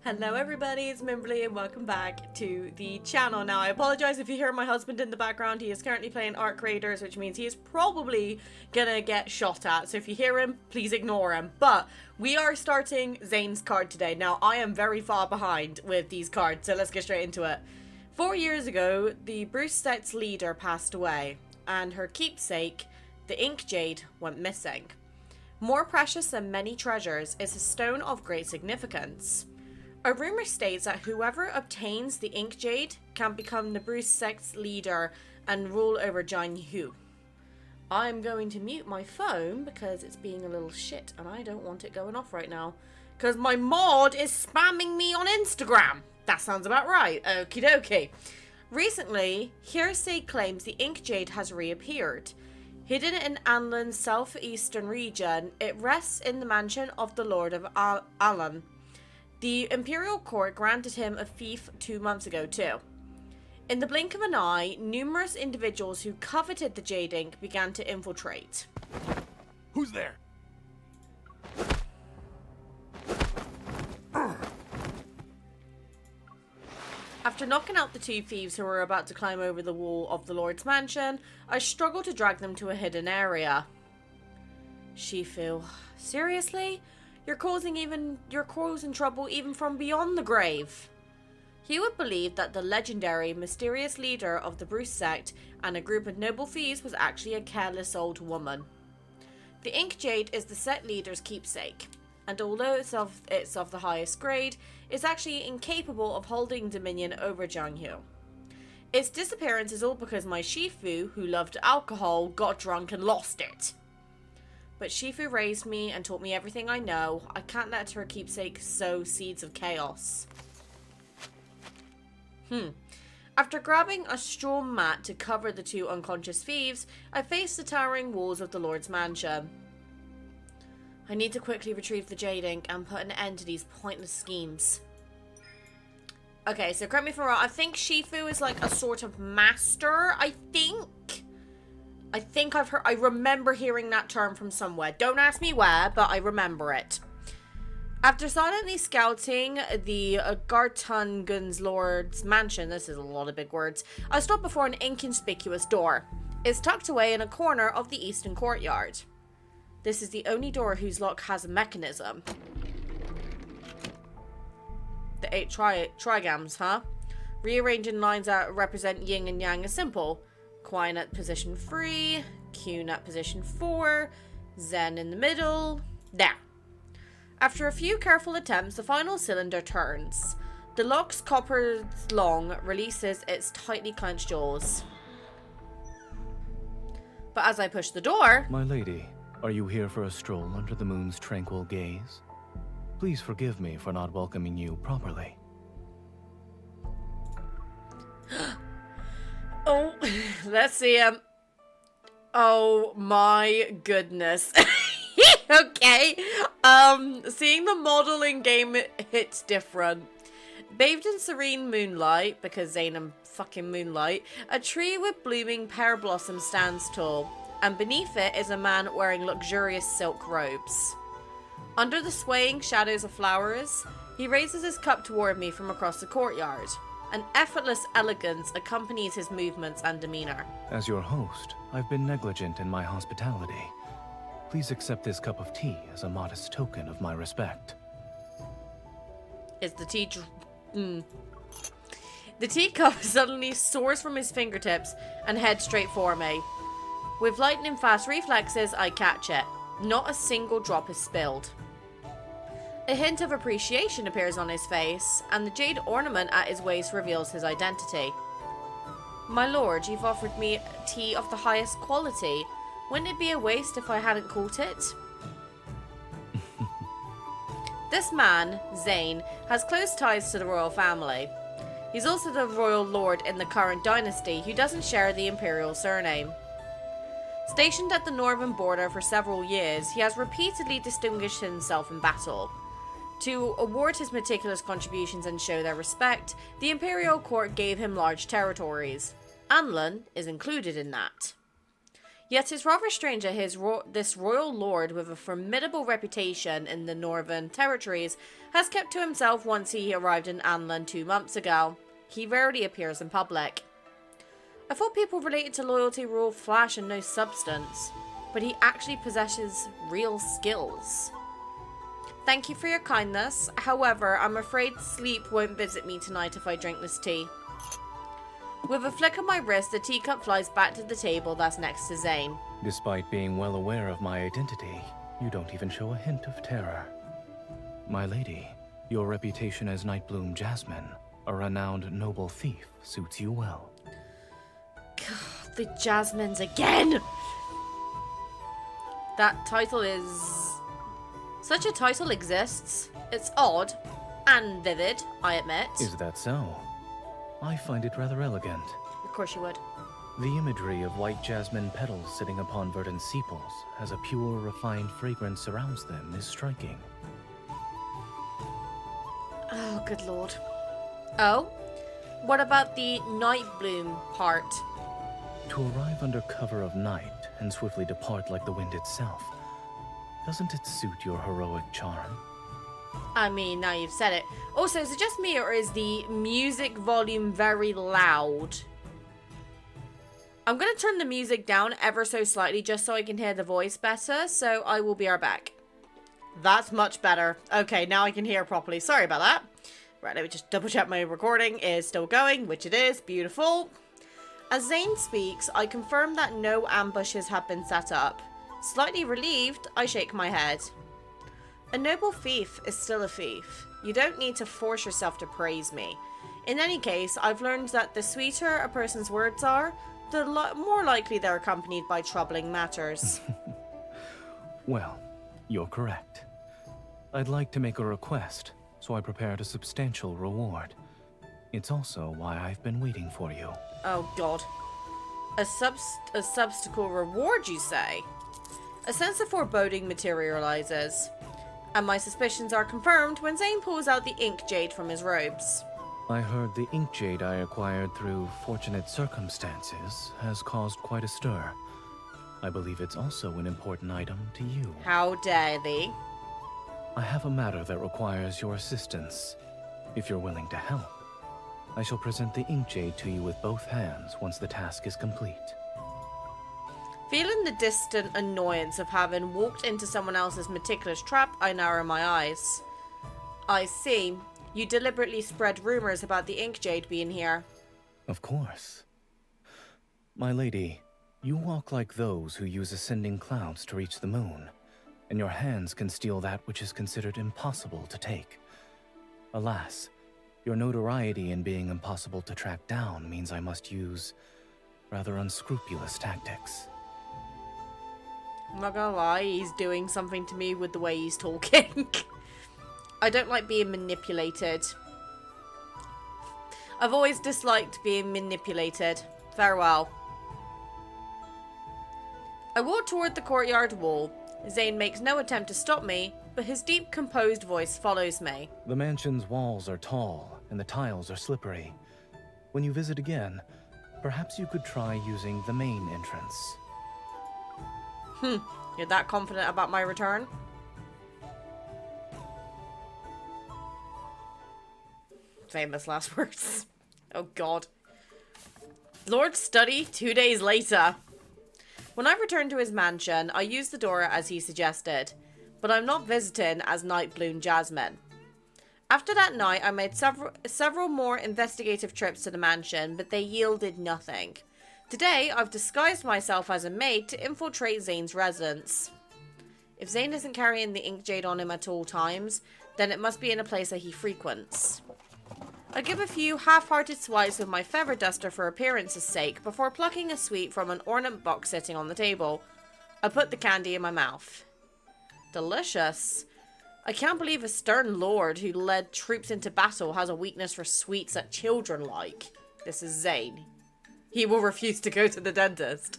Hello everybody, it's Mimberly and welcome back to the channel. Now I apologize if you hear my husband in the background. He is currently playing Arc Raiders, which means he is probably gonna get shot at. So if you hear him, please ignore him. But we are starting Zayne's card today. Now I am very far behind with these cards, so let's get straight into it. 4 years ago, the Bruce sect's leader passed away, and her keepsake, the Ink Jade, went missing. More precious than many treasures is a stone of great significance. A rumor states that whoever obtains the Ink Jade can become the Bruce sect's leader and rule over Zayne. I'm going to mute my phone because it's being a little shit and I don't want it going off right now. Because my mod is spamming me on Instagram. That sounds about right. Okie dokie. Recently, hearsay claims the Ink Jade has reappeared. Hidden in Anlan's southeastern region, it rests in the mansion of the Lord of Alan. The Imperial Court granted him a fief 2 months ago too. In the blink of an eye, numerous individuals who coveted the Jade Ink began to infiltrate. Who's there? After knocking out the 2 thieves who were about to climb over the wall of the Lord's mansion, I struggled to drag them to a hidden area. Shifu, seriously? You're causing trouble even from beyond the grave. He would believe that the legendary, mysterious leader of the Bruce sect and a group of noble thieves was actually a careless old woman. The Ink Jade is the sect leader's keepsake, and although it's of the highest grade, it's actually incapable of holding dominion over Zayne. Its disappearance is all because my Shifu, who loved alcohol, got drunk and lost it. But Shifu raised me and taught me everything I know. I can't let her keepsake sow seeds of chaos. After grabbing a straw mat to cover the 2 unconscious thieves, I faced the towering walls of the Lord's mansion. I need to quickly retrieve the Jade Ink and put an end to these pointless schemes. Okay, so correct me if I'm wrong. I think Shifu is like a sort of master, I think I remember hearing that term from somewhere. Don't ask me where, but I remember it. After silently scouting the Gartungan's Lord's mansion, this is a lot of big words, I stopped before an inconspicuous door. It's tucked away in a corner of the eastern courtyard. This is the only door whose lock has a mechanism. The 8 trigams, huh? Rearranging lines that represent yin and yang is simple. Quine at position 3, Qn at position 4, Zen in the middle. There. After a few careful attempts, the final cylinder turns. The lock's copper long releases its tightly clenched jaws. But as I push the door... My lady, are you here for a stroll under the moon's tranquil gaze? Please forgive me for not welcoming you properly. Oh, let's see him. Oh my goodness. Okay. Seeing the model in game hits different. Bathed in serene moonlight, because Zayne and fucking moonlight, a tree with blooming pear blossoms stands tall, and beneath it is a man wearing luxurious silk robes. Under the swaying shadows of flowers, he raises his cup toward me from across the courtyard. An effortless elegance accompanies his movements and demeanor. As your host, I've been negligent in my hospitality. Please accept this cup of tea as a modest token of my respect. Is the tea... The teacup suddenly soars from his fingertips and heads straight for me. With lightning-fast reflexes, I catch it. Not a single drop is spilled. A hint of appreciation appears on his face, and the jade ornament at his waist reveals his identity. My lord, you've offered me tea of the highest quality. Wouldn't it be a waste if I hadn't caught it? This man, Zayne, has close ties to the royal family. He's also the royal lord in the current dynasty who doesn't share the imperial surname. Stationed at the northern border for several years, he has repeatedly distinguished himself in battle. To award his meticulous contributions and show their respect, the Imperial Court gave him large territories. Anlan is included in that. Yet it's rather strange that this royal lord with a formidable reputation in the northern territories has kept to himself once he arrived in Anlin 2 months ago. He rarely appears in public. I thought people related to loyalty were all flash and no substance, but he actually possesses real skills. Thank you for your kindness. However, I'm afraid sleep won't visit me tonight if I drink this tea. With a flick of my wrist, the teacup flies back to the table that's next to Zayne. Despite being well aware of my identity, you don't even show a hint of terror. My lady, your reputation as Nightbloom Jasmine, a renowned noble thief, suits you well. God, the Jasmines again! That title is... Such a title exists. It's odd and vivid, I admit. Is that so? I find it rather elegant. Of course you would. The imagery of white jasmine petals sitting upon verdant sepals as a pure, refined fragrance surrounds them is striking. Oh, good lord. Oh? What about the Nightbloom part? To arrive under cover of night and swiftly depart like the wind itself, doesn't it suit your heroic charm? I mean, now you've said it. Also, is it just me or is the music volume very loud? I'm going to turn the music down ever so slightly just so I can hear the voice better, so I will be right back. That's much better. Okay, now I can hear properly. Sorry about that. Right, let me just double check my recording is still going, which it is. Beautiful. As Zayne speaks, I confirm that no ambushes have been set up. Slightly relieved, I shake my head. A noble thief is still a thief. You don't need to force yourself to praise me. In any case, I've learned that the sweeter a person's words are, the more likely they're accompanied by troubling matters. Well, you're correct. I'd like to make a request, so I prepared a substantial reward. It's also why I've been waiting for you. Oh god. A substantial reward, you say? A sense of foreboding materializes, and my suspicions are confirmed when Zayne pulls out the ink jade from his robes. I heard the ink jade I acquired through fortunate circumstances has caused quite a stir. I believe it's also an important item to you. How dare thee? I have a matter that requires your assistance. If you're willing to help, I shall present the ink jade to you with both hands once the task is complete. Feeling the distant annoyance of having walked into someone else's meticulous trap, I narrow my eyes. I see. You deliberately spread rumors about the ink jade being here. Of course. My lady, you walk like those who use ascending clouds to reach the moon, and your hands can steal that which is considered impossible to take. Alas, your notoriety in being impossible to track down means I must use rather unscrupulous tactics. I'm not gonna lie, he's doing something to me with the way he's talking. I don't like being manipulated. I've always disliked being manipulated. Farewell. I walk toward the courtyard wall. Zayne makes no attempt to stop me, but his deep, composed voice follows me. The mansion's walls are tall, and the tiles are slippery. When you visit again, perhaps you could try using the main entrance. You're that confident about my return? Famous last words. Oh god. Lord's study 2 days later. When I returned to his mansion, I used the door as he suggested, but I'm not visiting as Nightbloom Jasmine. After that night, I made several more investigative trips to the mansion, but they yielded nothing. Today, I've disguised myself as a maid to infiltrate Zayne's residence. If Zayne isn't carrying the ink jade on him at all times, then it must be in a place that he frequents. I give a few half-hearted swipes with my feather duster for appearance's sake before plucking a sweet from an ornament box sitting on the table. I put the candy in my mouth. Delicious. I can't believe a stern lord who led troops into battle has a weakness for sweets that children like. This is Zayne. He will refuse to go to the dentist.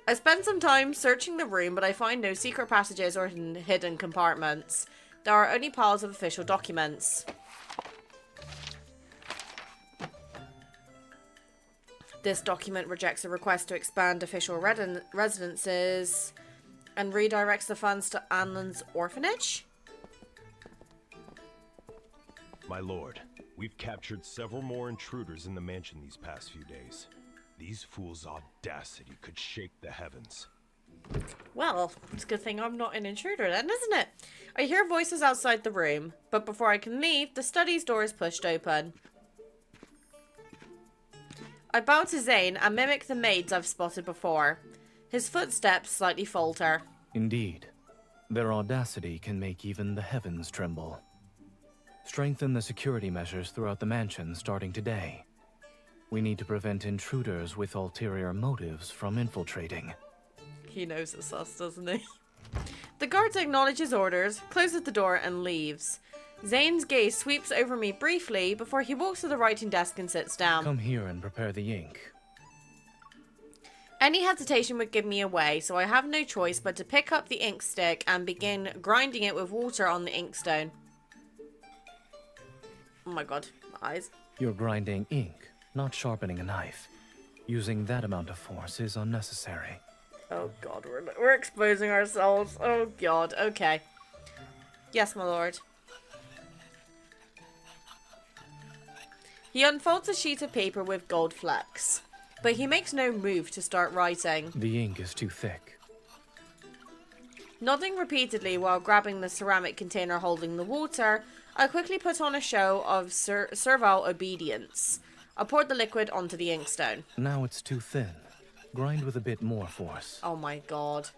I spend some time searching the room, but I find no secret passages or hidden compartments. There are only piles of official documents. This document rejects a request to expand official residences and redirects the funds to Anlan's orphanage. My lord, we've captured several more intruders in the mansion these past few days. These fools' audacity could shake the heavens. Well, it's a good thing I'm not an intruder then, isn't it? I hear voices outside the room, but before I can leave, the study's door is pushed open. I bow to Zayne and mimic the maids I've spotted before. His footsteps slightly falter. Indeed. Their audacity can make even the heavens tremble. Strengthen the security measures throughout the mansion starting today. We need to prevent intruders with ulterior motives from infiltrating. He knows it's us, doesn't he? The guard acknowledges orders, closes the door, and leaves. Zayne's gaze sweeps over me briefly before he walks to the writing desk and sits down. Come here and prepare the ink. Any hesitation would give me away, so I have no choice but to pick up the ink stick and begin grinding it with water on the inkstone. Oh my god, my eyes. You're grinding ink, not sharpening a knife. Using that amount of force is unnecessary. Oh god, we're exposing ourselves. Oh god, okay. Yes, my lord. He unfolds a sheet of paper with gold flecks, but he makes no move to start writing. The ink is too thick. Nodding repeatedly while grabbing the ceramic container holding the water, I quickly put on a show of servile obedience. I poured the liquid onto the inkstone. Now it's too thin. Grind with a bit more force. Oh my god.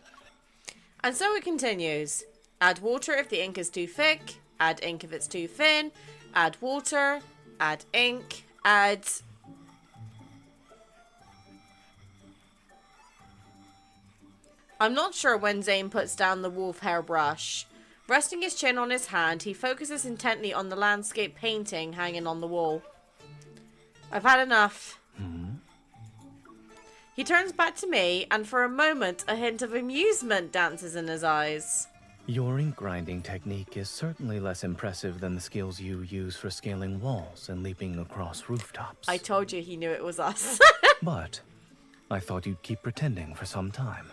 And so it continues. Add water if the ink is too thick. Add ink if it's too thin. Add water. Add ink. Add... I'm not sure when Zayne puts down the wolf hair brush. Resting his chin on his hand, he focuses intently on the landscape painting hanging on the wall. I've had enough. He turns back to me, and for a moment, a hint of amusement dances in his eyes. Your ink grinding technique is certainly less impressive than the skills you use for scaling walls and leaping across rooftops. I told you he knew it was us. But I thought you'd keep pretending for some time.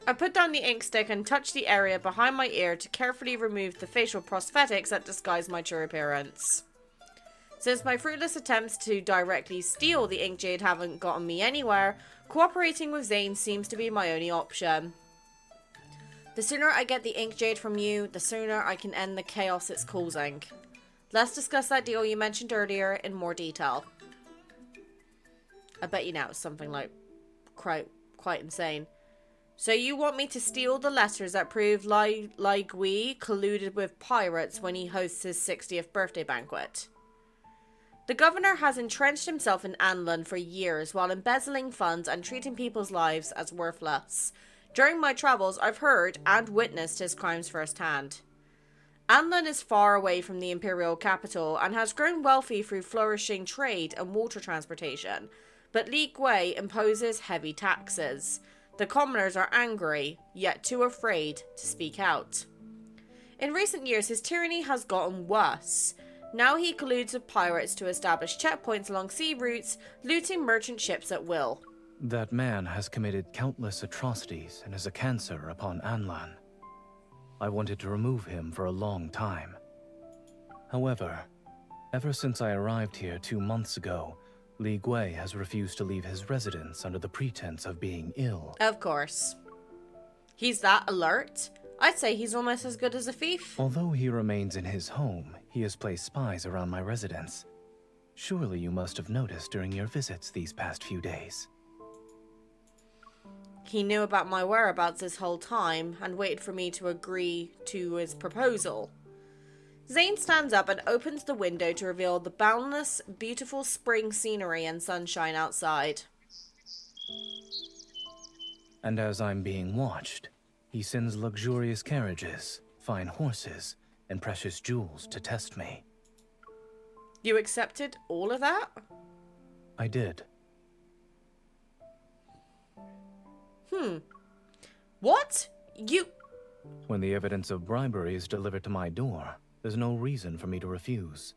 I put down the ink stick and touched the area behind my ear to carefully remove the facial prosthetics that disguise my true appearance. Since my fruitless attempts to directly steal the ink jade haven't gotten me anywhere, cooperating with Zayne seems to be my only option. The sooner I get the ink jade from you, the sooner I can end the chaos it's causing. Let's discuss that deal you mentioned earlier in more detail. I bet you now it's something like quite insane. So you want me to steal the letters that prove Lai Gui colluded with pirates when he hosts his 60th birthday banquet? The governor has entrenched himself in Anlan for years while embezzling funds and treating people's lives as worthless. During my travels, I've heard and witnessed his crimes firsthand. Anlan is far away from the imperial capital and has grown wealthy through flourishing trade and water transportation, but Li Gui imposes heavy taxes. The commoners are angry, yet too afraid to speak out. In recent years, his tyranny has gotten worse. Now he colludes with pirates to establish checkpoints along sea routes, looting merchant ships at will. That man has committed countless atrocities and is a cancer upon Anlan. I wanted to remove him for a long time. However, ever since I arrived here 2 months ago, Li Gui has refused to leave his residence under the pretense of being ill. Of course. He's that alert? I'd say he's almost as good as a thief. Although he remains in his home, he has placed spies around my residence. Surely you must have noticed during your visits these past few days. He knew about my whereabouts this whole time and waited for me to agree to his proposal. Zayne stands up and opens the window to reveal the boundless, beautiful spring scenery and sunshine outside. And as I'm being watched, he sends luxurious carriages, fine horses, and precious jewels to test me. You accepted all of that? I did. What? You... When the evidence of bribery is delivered to my door, there's no reason for me to refuse.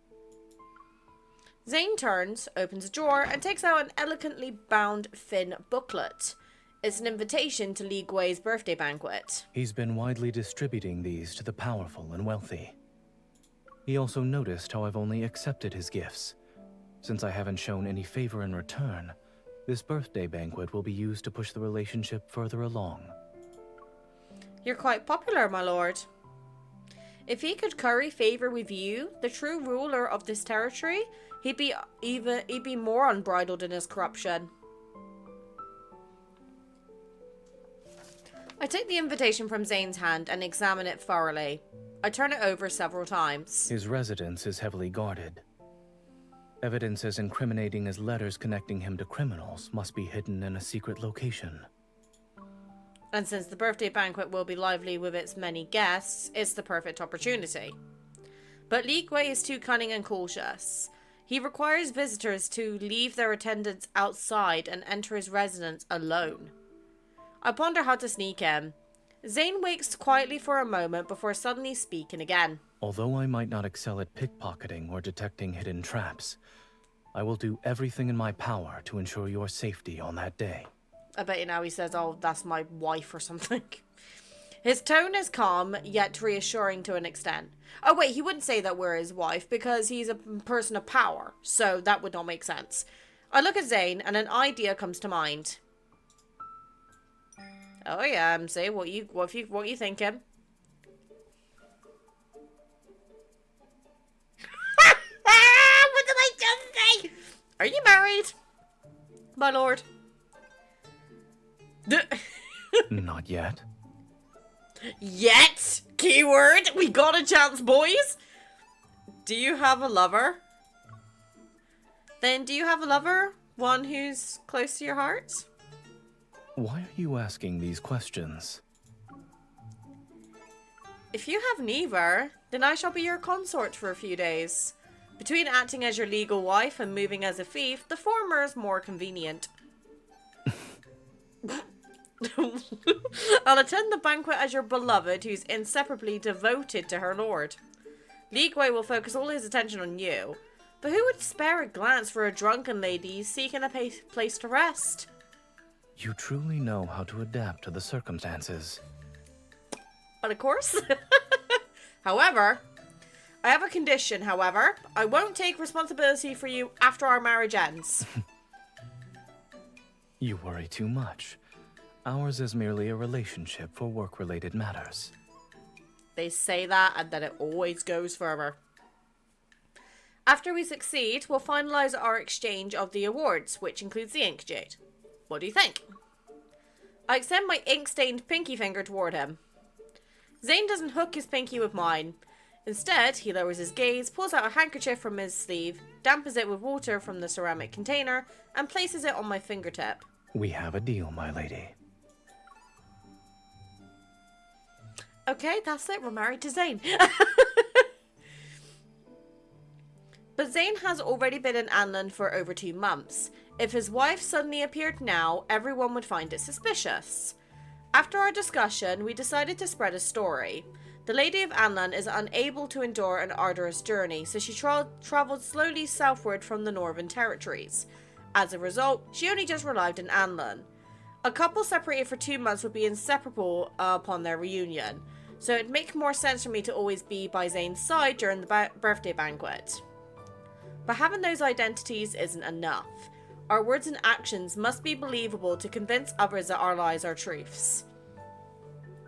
Zayne turns, opens a drawer, and takes out an elegantly bound thin booklet. It's an invitation to Li Gui's birthday banquet. He's been widely distributing these to the powerful and wealthy. He also noticed how I've only accepted his gifts. Since I haven't shown any favor in return, this birthday banquet will be used to push the relationship further along. You're quite popular, my lord. If he could curry favor with you, the true ruler of this territory, he'd be more unbridled in his corruption. I take the invitation from Zayne's hand and examine it thoroughly. I turn it over several times. His residence is heavily guarded. Evidence as incriminating as letters connecting him to criminals must be hidden in a secret location. And since the birthday banquet will be lively with its many guests, it's the perfect opportunity. But Li Gui is too cunning and cautious. He requires visitors to leave their attendants outside and enter his residence alone. I ponder how to sneak in. Zayne waits quietly for a moment before suddenly speaking again. Although I might not excel at pickpocketing or detecting hidden traps, I will do everything in my power to ensure your safety on that day. I bet you now he says, oh, that's my wife or something. His tone is calm, yet reassuring to an extent. Oh wait, he wouldn't say that we're his wife because he's a person of power, so that would not make sense. I look at Zayne and an idea comes to mind. Oh yeah, MC, what you thinking? What did I just say? Are you married, my lord? Not yet. Yet? Keyword? We got a chance, boys? Do you have a lover? Then do you have a lover? One who's close to your heart? Why are you asking these questions? If you have neither, then I shall be your consort for a few days. Between acting as your legal wife and moving as a thief, the former is more convenient. I'll attend the banquet as your beloved, who's inseparably devoted to her lord. Li Gui will focus all his attention on you, but who would spare a glance for a drunken lady seeking a place to rest? You truly know how to adapt to the circumstances. But of course. However, I have a condition, however. I won't take responsibility for you after our marriage ends. You worry too much. Ours is merely a relationship for work-related matters. They say that, and then it always goes further. After we succeed, we'll finalize our exchange of the awards, which includes the ink jade. What do you think? I extend my ink-stained pinky finger toward him. Zayne doesn't hook his pinky with mine. Instead, he lowers his gaze, pulls out a handkerchief from his sleeve, dampens it with water from the ceramic container, and places it on my fingertip. We have a deal, my lady. Okay, that's it. We're married to Zayne. But Zayne has already been in Anlin for over 2 months. If his wife suddenly appeared now, everyone would find it suspicious. After our discussion, we decided to spread a story. The Lady of Anlin is unable to endure an arduous journey, so she travelled slowly southward from the Northern Territories. As a result, she only just arrived in Anlin. A couple separated for 2 months would be inseparable upon their reunion, so it'd make more sense for me to always be by Zayne's side during the birthday banquet. But having those identities isn't enough. Our words and actions must be believable to convince others that our lies are truths.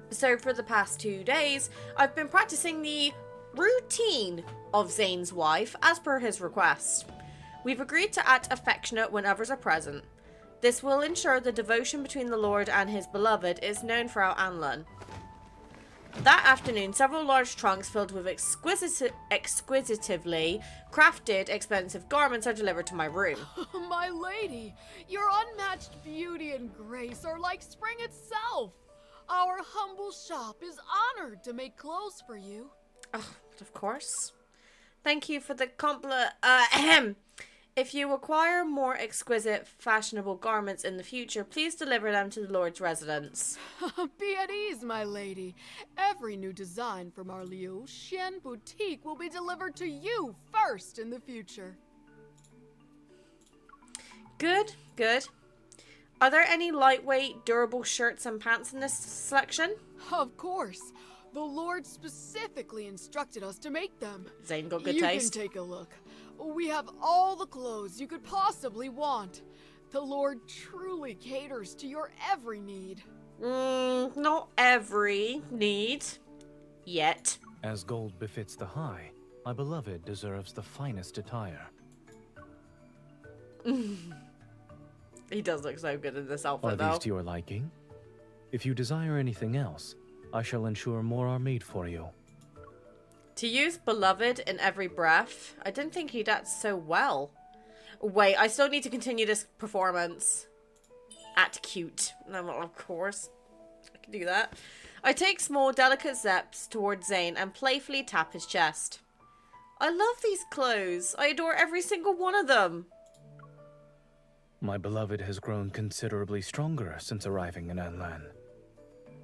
So for the past 2 days, I've been practicing the routine of Zayne's wife as per his request. We've agreed to act affectionate when others are present. This will ensure the devotion between the Lord and his beloved is known throughout Anlin. That afternoon, several large trunks filled with exquisitively crafted, expensive garments are delivered to my room. My lady, your unmatched beauty and grace are like spring itself. Our humble shop is honored to make clothes for you. Oh, of course. Thank you for the compliment. If you acquire more exquisite, fashionable garments in the future, please deliver them to the Lord's residence. Be at ease, my lady. Every new design from our Liu Xian boutique will be delivered to you first in the future. Good, good. Are there any lightweight, durable shirts and pants in this selection? Of course. The Lord specifically instructed us to make them. Zayne got good you taste. You can take a look. We have all the clothes you could possibly want. The Lord truly caters to your every need. Not every need. Yet. As gold befits the high, my beloved deserves the finest attire. He does look so good in this outfit, Are though. these to your liking? If you desire anything else, I shall ensure more are made for you. To use beloved in every breath? I didn't think he'd act so well. Wait, I still need to continue this performance. Act cute. No, well, of course. I can do that. I take small, delicate steps towards Zayne and playfully tap his chest. I love these clothes. I adore every single one of them. My beloved has grown considerably stronger since arriving in Anlan.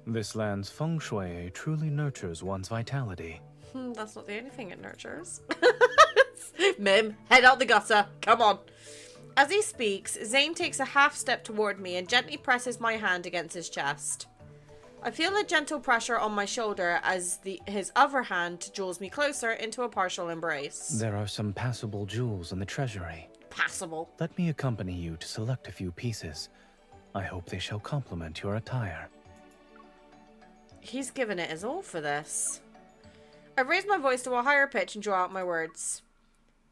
This land's feng shui truly nurtures one's vitality. That's not the only thing it nurtures. Mim, head out the gutter. Come on. As he speaks, Zayne takes a half step toward me and gently presses my hand against his chest. I feel a gentle pressure on my shoulder as his other hand draws me closer into a partial embrace. There are some passable jewels in the treasury. Passable. Let me accompany you to select a few pieces. I hope they shall complement your attire. He's given it his all for this. I raise my voice to a higher pitch and draw out my words.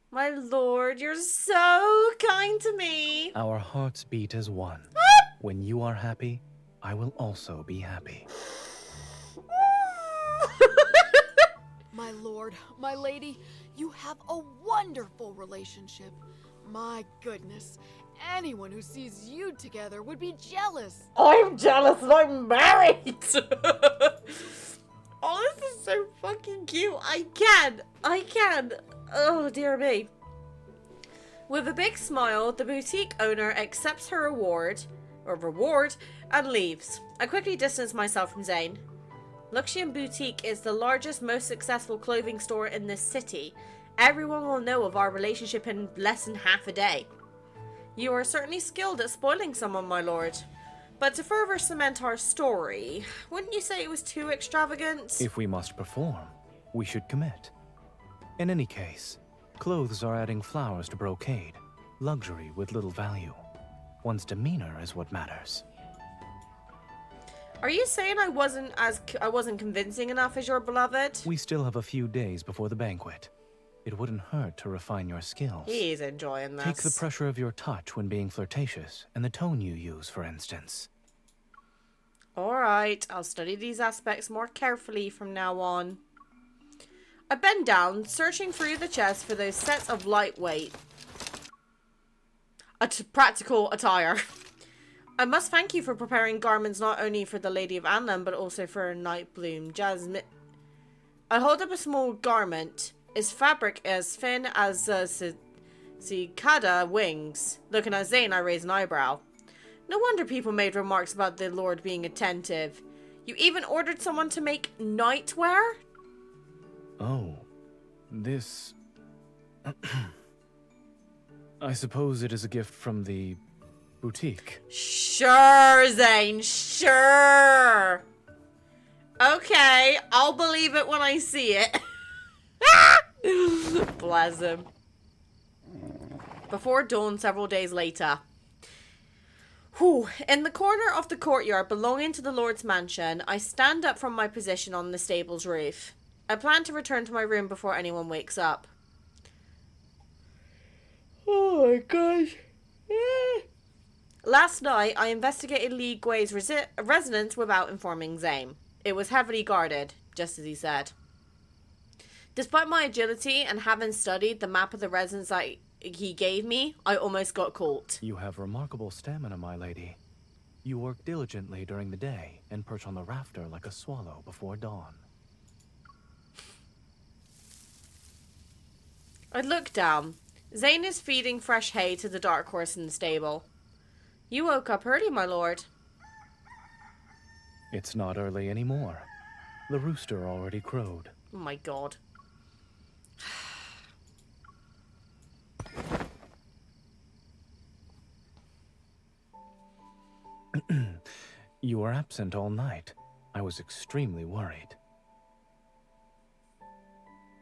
My lord, you're so kind to me. Our hearts beat as one. When you are happy, I will also be happy. My lord, my lady, you have a wonderful relationship. My goodness, anyone who sees you together would be jealous. I'm jealous and I'm married. Oh, this is so fucking cute. I can. Oh, dear me. With a big smile, the boutique owner accepts her reward, and leaves. I quickly distance myself from Zayne. Luxian Boutique is the largest, most successful clothing store in this city. Everyone will know of our relationship in less than half a day. You are certainly skilled at spoiling someone, my lord. But to further cement our story, wouldn't you say it was too extravagant? If we must perform, we should commit. In any case, clothes are adding flowers to brocade, luxury with little value. One's demeanor is what matters. Are you saying I wasn't convincing enough as your beloved? We still have a few days before the banquet. It wouldn't hurt to refine your skills. He's enjoying this. Take the pressure of your touch when being flirtatious, and the tone you use, for instance. Alright, I'll study these aspects more carefully from now on. I bend down, searching through the chest for those sets of lightweight, practical attire. I must thank you for preparing garments not only for the Lady of Anlan, but also for Nightbloom Jasmine. I hold up a small garment. Its fabric as thin as cicada wings. Looking at Zayne, I raise an eyebrow. No wonder people made remarks about the Lord being attentive. You even ordered someone to make nightwear? Oh, this... I suppose it is a gift from the boutique. Sure, Zayne, sure. Okay, I'll believe it when I see it. Bless him. Before dawn several days later. Whew. In the corner of the courtyard belonging to the Lord's mansion, I stand up from my position on the stable's roof. I plan to return to my room before anyone wakes up. Oh my gosh. Last night, I investigated Li Gui's residence without informing Zayne. It was heavily guarded, just as he said. Despite my agility and having studied the map of the residence that he gave me, I almost got caught. You have remarkable stamina, my lady. You work diligently during the day and perch on the rafter like a swallow before dawn. I look down. Zayne is feeding fresh hay to the dark horse in the stable. You woke up early, my lord. It's not early anymore. The rooster already crowed. Oh my god. You were absent all night. I was extremely worried.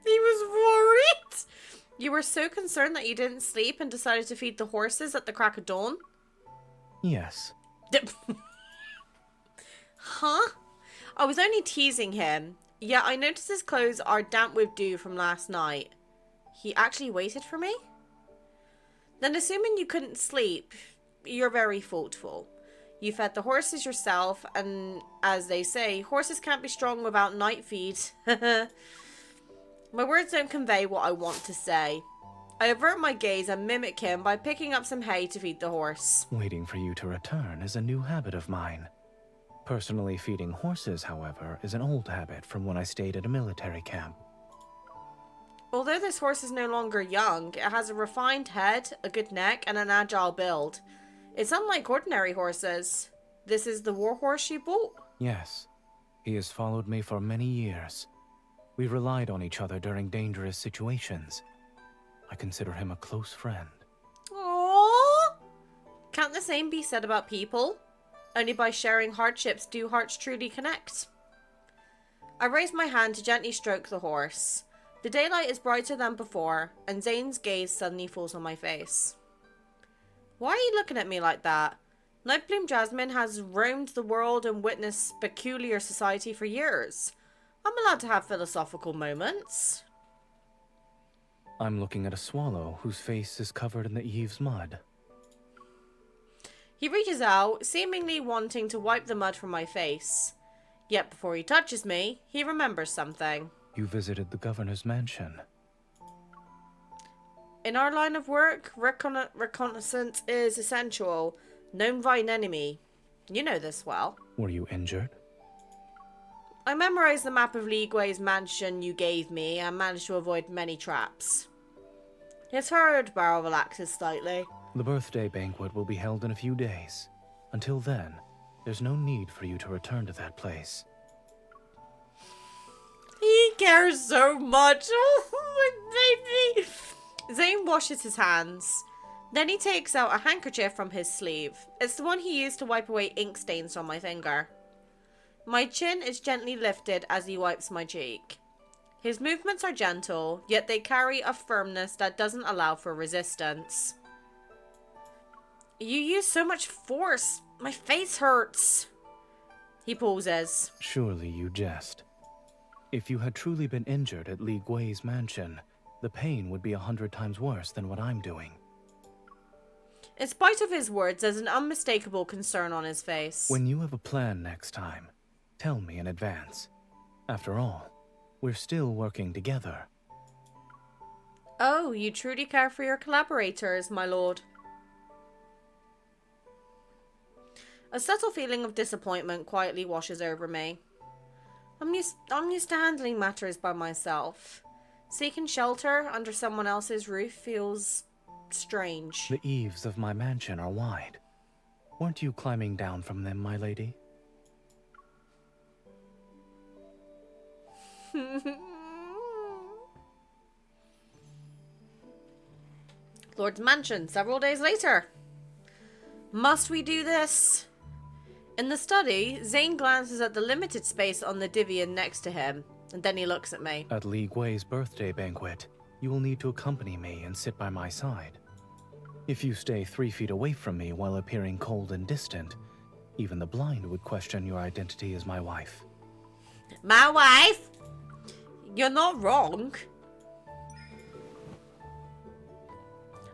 He was worried? You were so concerned that you didn't sleep and decided to feed the horses at the crack of dawn? Yes. Huh? I was only teasing him. Yeah, I noticed his clothes are damp with dew from last night. He actually waited for me? Then assuming you couldn't sleep, you're very thoughtful. You fed the horses yourself, and as they say, horses can't be strong without night feed. My words don't convey what I want to say. I avert my gaze and mimic him by picking up some hay to feed the horse. Waiting for you to return is a new habit of mine. Personally feeding horses, however, is an old habit from when I stayed at a military camp. Although this horse is no longer young, it has a refined head, a good neck, and an agile build. It's unlike ordinary horses. This is the war horse you bought? Yes. He has followed me for many years. We relied on each other during dangerous situations. I consider him a close friend. Aww! Can't the same be said about people? Only by sharing hardships do hearts truly connect. I raise my hand to gently stroke the horse. The daylight is brighter than before, and Zayne's gaze suddenly falls on my face. Why are you looking at me like that? Nightbloom Jasmine has roamed the world and witnessed peculiar society for years. I'm allowed to have philosophical moments. I'm looking at a swallow whose face is covered in the eaves mud. He reaches out, seemingly wanting to wipe the mud from my face. Yet before he touches me, he remembers something. You visited the governor's mansion. In our line of work, reconnaissance is essential. Known thine enemy. You know this well. Were you injured? I memorized the map of Leagueway's mansion you gave me and managed to avoid many traps. His furrowed brow relaxes slightly. The birthday banquet will be held in a few days. Until then, there's no need for you to return to that place. He cares so much. Oh, my baby. Zayne washes his hands. Then he takes out a handkerchief from his sleeve. It's the one he used to wipe away ink stains on my finger. My chin is gently lifted as he wipes my cheek. His movements are gentle, yet they carry a firmness that doesn't allow for resistance. You use so much force. My face hurts. He pauses. Surely you jest. If you had truly been injured at Li Gui's mansion, the pain would be 100 times worse than what I'm doing. In spite of his words, there's an unmistakable concern on his face. When you have a plan next time, tell me in advance. After all, we're still working together. Oh, you truly care for your collaborators, my lord. A subtle feeling of disappointment quietly washes over me. I'm used to handling matters by myself. Seeking shelter under someone else's roof feels strange. The eaves of my mansion are wide. Weren't you climbing down from them, my lady? Lord's mansion, several days later. Must we do this? In the study, Zayne glances at the limited space on the divan next to him, and then he looks at me. At Li Gui's birthday banquet, you will need to accompany me and sit by my side. If you stay 3 feet away from me while appearing cold and distant, even the blind would question your identity as my wife. My wife? You're not wrong.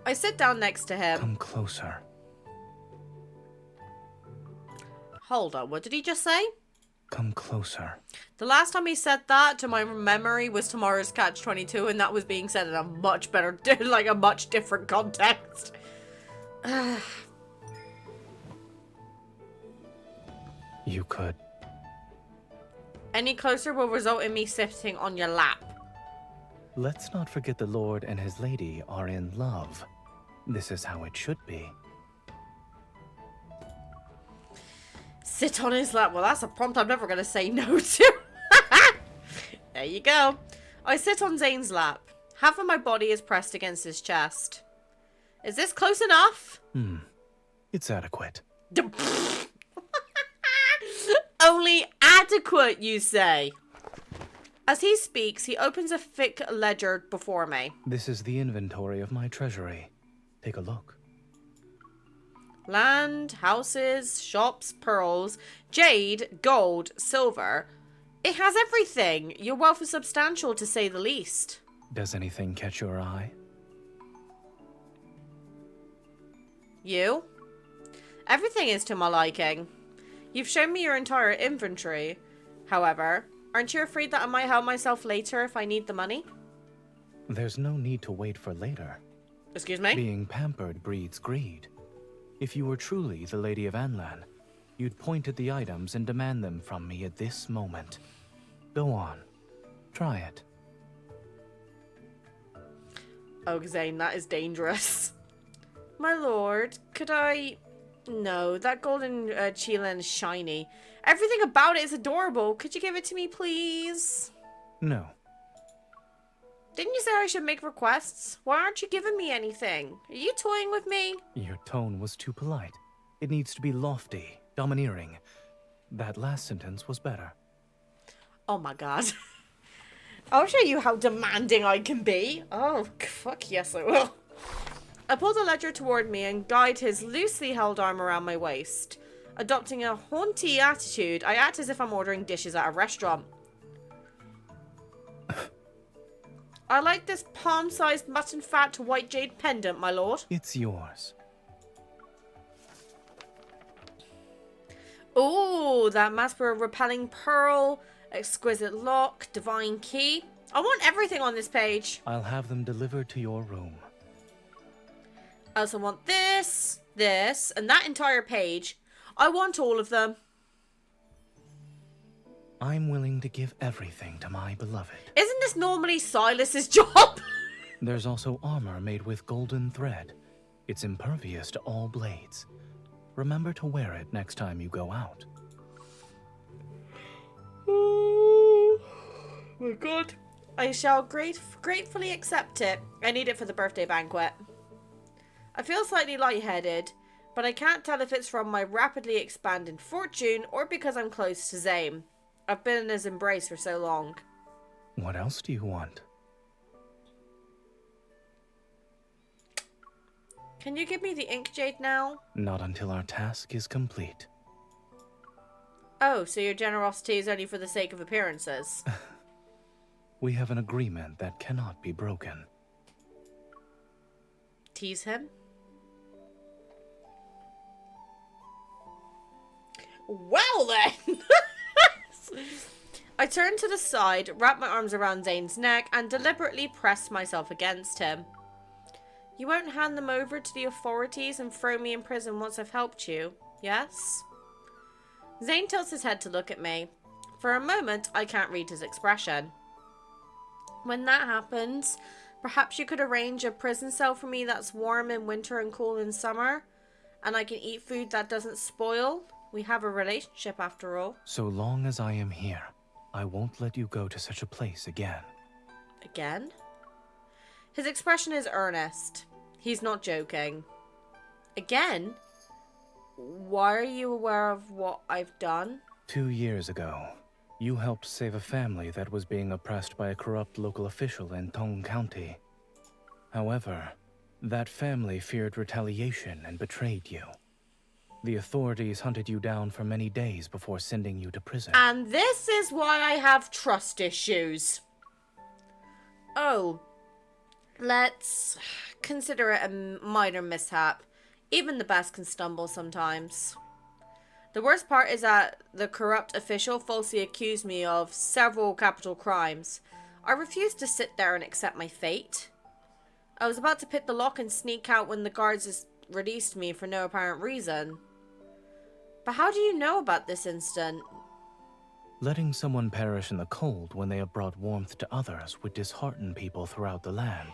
I sit down next to him. Come closer. Hold on, what did he just say? Come closer. The last time he said that, to my memory, was Tomorrow's Catch-22, and that was being said in a much better, like a much different context. You could. Any closer will result in me sitting on your lap. Let's not forget the Lord and his lady are in love. This is how it should be. Sit on his lap. Well, that's a prompt I'm never going to say no to. There you go. I sit on Zayne's lap. Half of my body is pressed against his chest. Is this close enough? It's adequate. only adequate, you say? As he speaks, he opens a thick ledger before me. This is the inventory of my treasury. Take a look. Land, houses, shops, pearls, jade, gold, silver. It has everything. Your wealth is substantial, to say the least. Does anything catch your eye? You? Everything is to my liking. You've shown me your entire inventory. However, aren't you afraid that I might help myself later if I need the money? There's no need to wait for later. Excuse me? Being pampered breeds greed. If you were truly the Lady of Anlan, you'd point at the items and demand them from me at this moment. Go on. Try it. Oh, Zayne, that is dangerous. My lord, could I... No, that golden Chilan is shiny. Everything about it is adorable. Could you give it to me, please? No. Didn't you say I should make requests? Why aren't you giving me anything? Are you toying with me? Your tone was too polite. It needs to be lofty, domineering. That last sentence was better. Oh my god. I'll show you how demanding I can be. Oh, fuck yes I will. I pull the ledger toward me and guide his loosely held arm around my waist. Adopting a haughty attitude, I act as if I'm ordering dishes at a restaurant. I like this palm-sized mutton fat to white jade pendant, my lord. It's yours. Ooh, that Masper repelling pearl, exquisite lock, divine key. I want everything on this page. I'll have them delivered to your room. I also want this, this, and that entire page. I want all of them. I'm willing to give everything to my beloved. Isn't this normally Silas's job? There's also armor made with golden thread. It's impervious to all blades. Remember to wear it next time you go out. Oh my god. I shall gratefully accept it. I need it for the birthday banquet. I feel slightly lightheaded, but I can't tell if it's from my rapidly expanding fortune or because I'm close to Zayne. I've been in his embrace for so long. What else do you want? Can you give me the ink jade now? Not until our task is complete. Oh, so your generosity is only for the sake of appearances. We have an agreement that cannot be broken. Tease him? Well then! I turn to the side, wrap my arms around Zayne's neck, and deliberately press myself against him. You won't hand them over to the authorities and throw me in prison once I've helped you, yes? Zayne tilts his head to look at me. For a moment, I can't read his expression. When that happens, perhaps you could arrange a prison cell for me that's warm in winter and cool in summer, and I can eat food that doesn't spoil. We have a relationship after all. So long as I am here, I won't let you go to such a place again. Again? His expression is earnest. He's not joking. Again? Why are you aware of what I've done? 2 years ago, you helped save a family that was being oppressed by a corrupt local official in Tong County. However, that family feared retaliation and betrayed you. The authorities hunted you down for many days before sending you to prison. And this is why I have trust issues. Oh. Let's consider it a minor mishap. Even the best can stumble sometimes. The worst part is that the corrupt official falsely accused me of several capital crimes. I refused to sit there and accept my fate. I was about to pick the lock and sneak out when the guards released me for no apparent reason. But how do you know about this incident? Letting someone perish in the cold when they have brought warmth to others would dishearten people throughout the land.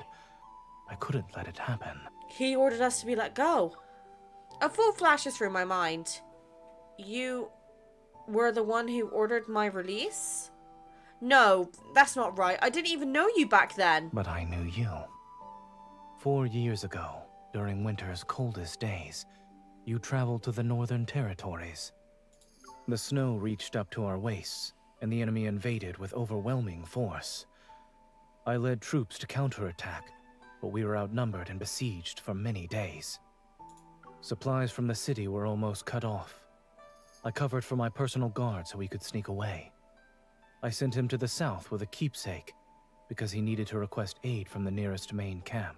I couldn't let it happen. He ordered us to be let go. A thought flashes through my mind. You were the one who ordered my release? No, that's not right. I didn't even know you back then. But I knew you. 4 years ago, during winter's coldest days, you traveled to the Northern Territories. The snow reached up to our waists, and the enemy invaded with overwhelming force. I led troops to counterattack, but we were outnumbered and besieged for many days. Supplies from the city were almost cut off. I covered for my personal guard so he could sneak away. I sent him to the south with a keepsake, because he needed to request aid from the nearest main camp.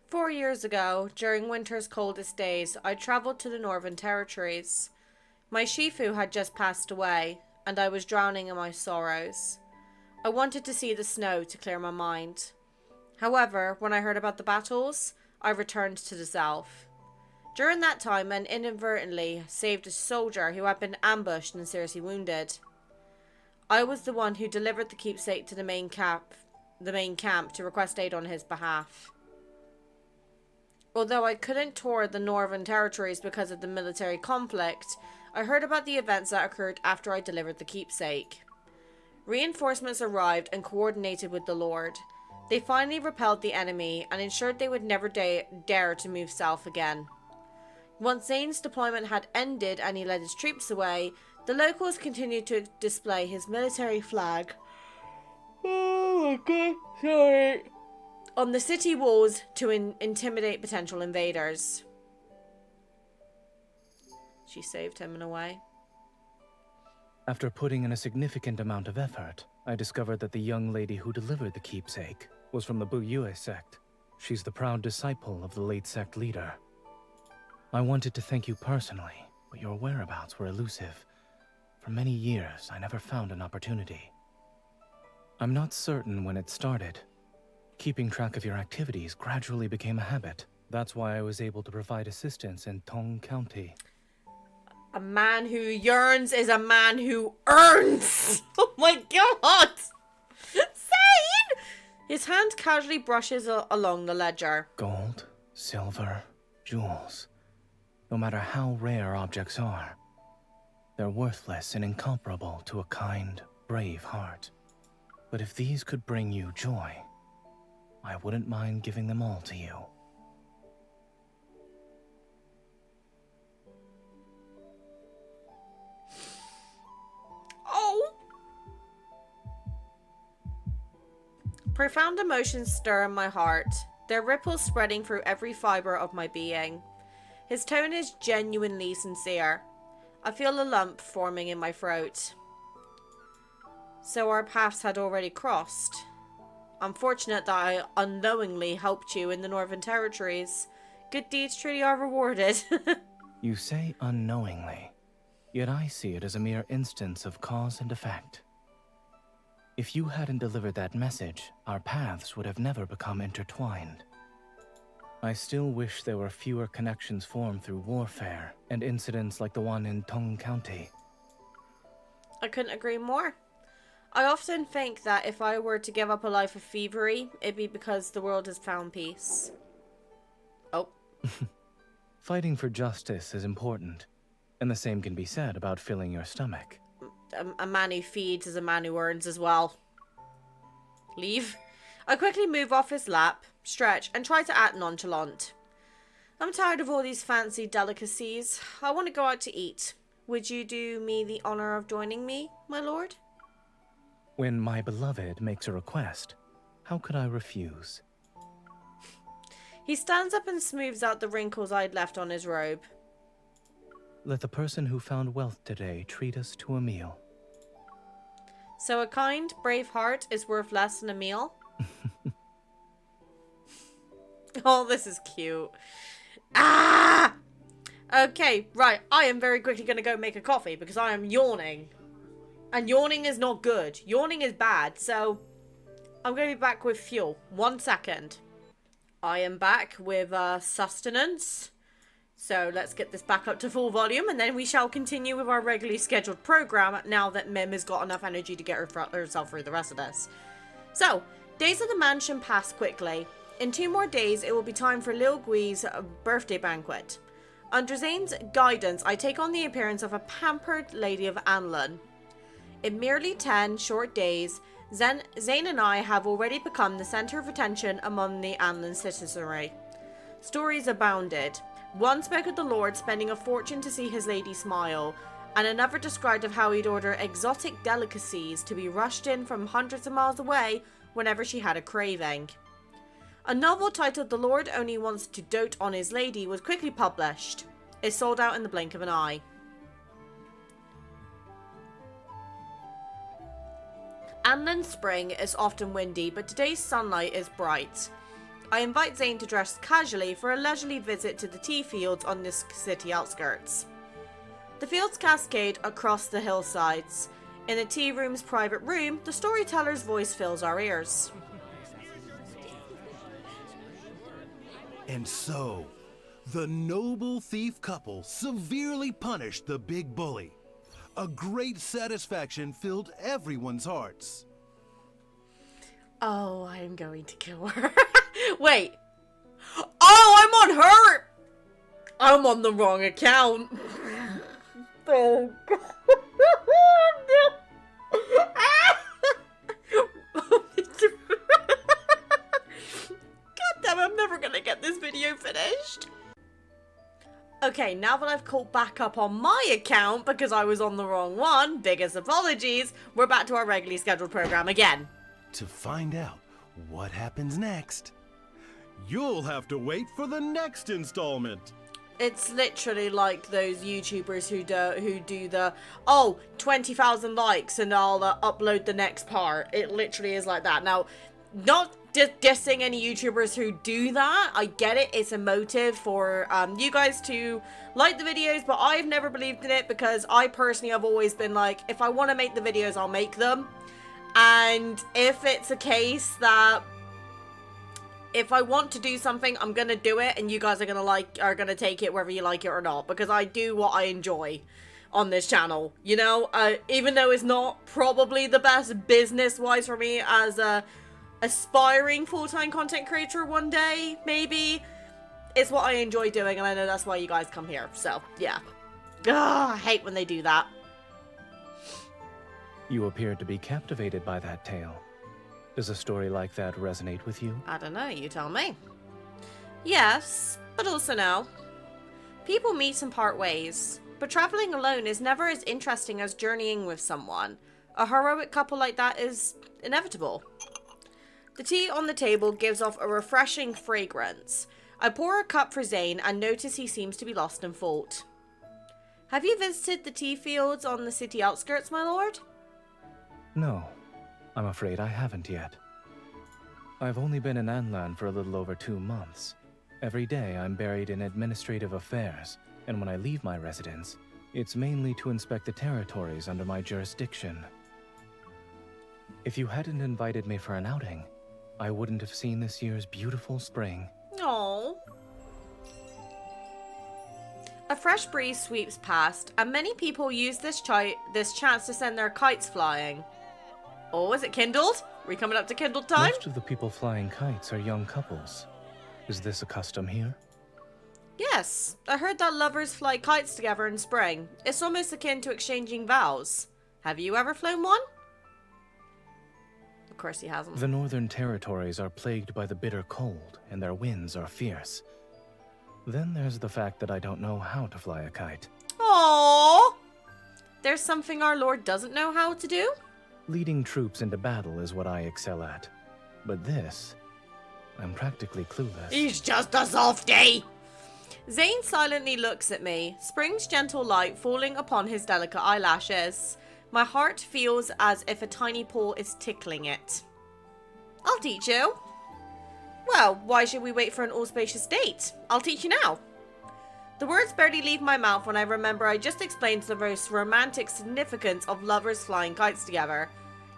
"4 years ago, during winter's coldest days, I travelled to the Northern Territories. My Shifu had just passed away, and I was drowning in my sorrows. I wanted to see the snow to clear my mind. However, when I heard about the battles, I returned to the south. During that time, I inadvertently saved a soldier who had been ambushed and seriously wounded. I was the one who delivered the keepsake to the main camp to request aid on his behalf. Although I couldn't tour the Northern Territories because of the military conflict, I heard about the events that occurred after I delivered the keepsake. Reinforcements arrived and coordinated with the Lord. They finally repelled the enemy and ensured they would never dare to move south again. Once Zayne's deployment had ended and he led his troops away, the locals continued to display his military flag. Oh my god, sorry. On the city walls to intimidate potential invaders. She saved him in a way. After putting in a significant amount of effort, I discovered that the young lady who delivered the keepsake was from the Buyue sect. She's the proud disciple of the late sect leader. I wanted to thank you personally, but your whereabouts were elusive. For many years, I never found an opportunity. I'm not certain when it started. Keeping track of your activities gradually became a habit. That's why I was able to provide assistance in Tong County. A man who yearns is a man who earns. Oh my god! Zayne! His hand casually brushes along the ledger. Gold, silver, jewels. No matter how rare objects are, they're worthless and incomparable to a kind, brave heart. But if these could bring you joy, I wouldn't mind giving them all to you. Oh! Profound emotions stir in my heart, their ripples spreading through every fibre of my being. His tone is genuinely sincere. I feel a lump forming in my throat. So our paths had already crossed. I'm fortunate that I unknowingly helped you in the Northern Territories. Good deeds truly are rewarded. You say unknowingly, yet I see it as a mere instance of cause and effect. If you hadn't delivered that message, our paths would have never become intertwined. I still wish there were fewer connections formed through warfare and incidents like the one in Tong County. I couldn't agree more. I often think that if I were to give up a life of thievery, it'd be because the world has found peace. Oh. Fighting for justice is important, and the same can be said about filling your stomach. A man who feeds is a man who earns as well. Leave. I quickly move off his lap, stretch, and try to act nonchalant. I'm tired of all these fancy delicacies. I want to go out to eat. Would you do me the honor of joining me, my lord? When my beloved makes a request, how could I refuse? He stands up and smooths out the wrinkles I'd left on his robe. Let the person who found wealth today treat us to a meal. So a kind, brave heart is worth less than a meal? Oh, this is cute. Ah! Okay, right. I am very quickly going to go make a coffee because I am yawning. And yawning is not good. Yawning is bad. So I'm going to be back with fuel. 1 second. I am back with sustenance. So let's get this back up to full volume and then we shall continue with our regularly scheduled program now that Mim has got enough energy to get herself through the rest of this. So, days at the mansion pass quickly. In 2 more days, it will be time for Lil Gui's birthday banquet. Under Zayne's guidance, I take on the appearance of a pampered lady of Anlin. In merely 10 short days, Zayne and I have already become the centre of attention among the Anlin citizenry. Stories abounded. One spoke of the Lord spending a fortune to see his lady smile, and another described of how he'd order exotic delicacies to be rushed in from hundreds of miles away whenever she had a craving. A novel titled The Lord Only Wants to Dote on His Lady was quickly published. It sold out in the blink of an eye. Anlin spring is often windy, but today's sunlight is bright. I invite Zayne to dress casually for a leisurely visit to the tea fields on the city outskirts. The fields cascade across the hillsides. In the tea room's private room, the storyteller's voice fills our ears. And so, the noble thief couple severely punished the big bully. A great satisfaction filled everyone's hearts. Oh, I am going to kill her. Wait. Oh, I'm on her! I'm on the wrong account. Oh, God. God damn it, I'm never gonna get this video finished. Okay, now that I've caught back up on my account because I was on the wrong one, biggest apologies, we're back to our regularly scheduled program again. To find out what happens next, you'll have to wait for the next installment. It's literally like those YouTubers who do the 20,000 likes and I'll upload the next part. It literally is like that. Now, not dissing any YouTubers who do that. I get it. It's a motive for you guys to like the videos, but I've never believed in it because I personally have always been like, if I want to make the videos, I'll make them. And if it's a case that if I want to do something, I'm gonna do it, and you guys are gonna take it whether you like it or not, because I do what I enjoy on this channel, you know. Even though it's not probably the best business-wise for me as a aspiring full-time content creator one day, maybe, it's what I enjoy doing, and I know that's why you guys come here. So yeah, I hate when they do that. You appeared to be captivated by that tale. Does a story like that resonate with you? I don't know, you tell me. Yes, but also no. People meet and part ways, but traveling alone is never as interesting as journeying with someone. A heroic couple like that is inevitable. The tea on the table gives off a refreshing fragrance. I pour a cup for Zayne and notice he seems to be lost in thought. Have you visited the tea fields on the city outskirts, my lord? No, I'm afraid I haven't yet. I've only been in Anlan for a little over 2 months. Every day I'm buried in administrative affairs, and when I leave my residence, it's mainly to inspect the territories under my jurisdiction. If you hadn't invited me for an outing, I wouldn't have seen this year's beautiful spring. Aww. A fresh breeze sweeps past, and many people use this chance to send their kites flying. Oh, is it kindled? Are we coming up to kindled time? Most of the people flying kites are young couples. Is this a custom here? Yes, I heard that lovers fly kites together in spring. It's almost akin to exchanging vows. Have you ever flown one? Of course he hasn't. The northern territories are plagued by the bitter cold, and their winds are fierce. Then there's the fact that I don't know how to fly a kite. Aww! There's something our Lord doesn't know how to do? Leading troops into battle is what I excel at. But this, I'm practically clueless. He's just a softie! Zayne silently looks at me, spring's gentle light falling upon his delicate eyelashes. My heart feels as if a tiny paw is tickling it. I'll teach you. Well, why should we wait for an all-spacious date? I'll teach you now. The words barely leave my mouth when I remember I just explained the most romantic significance of lovers flying kites together.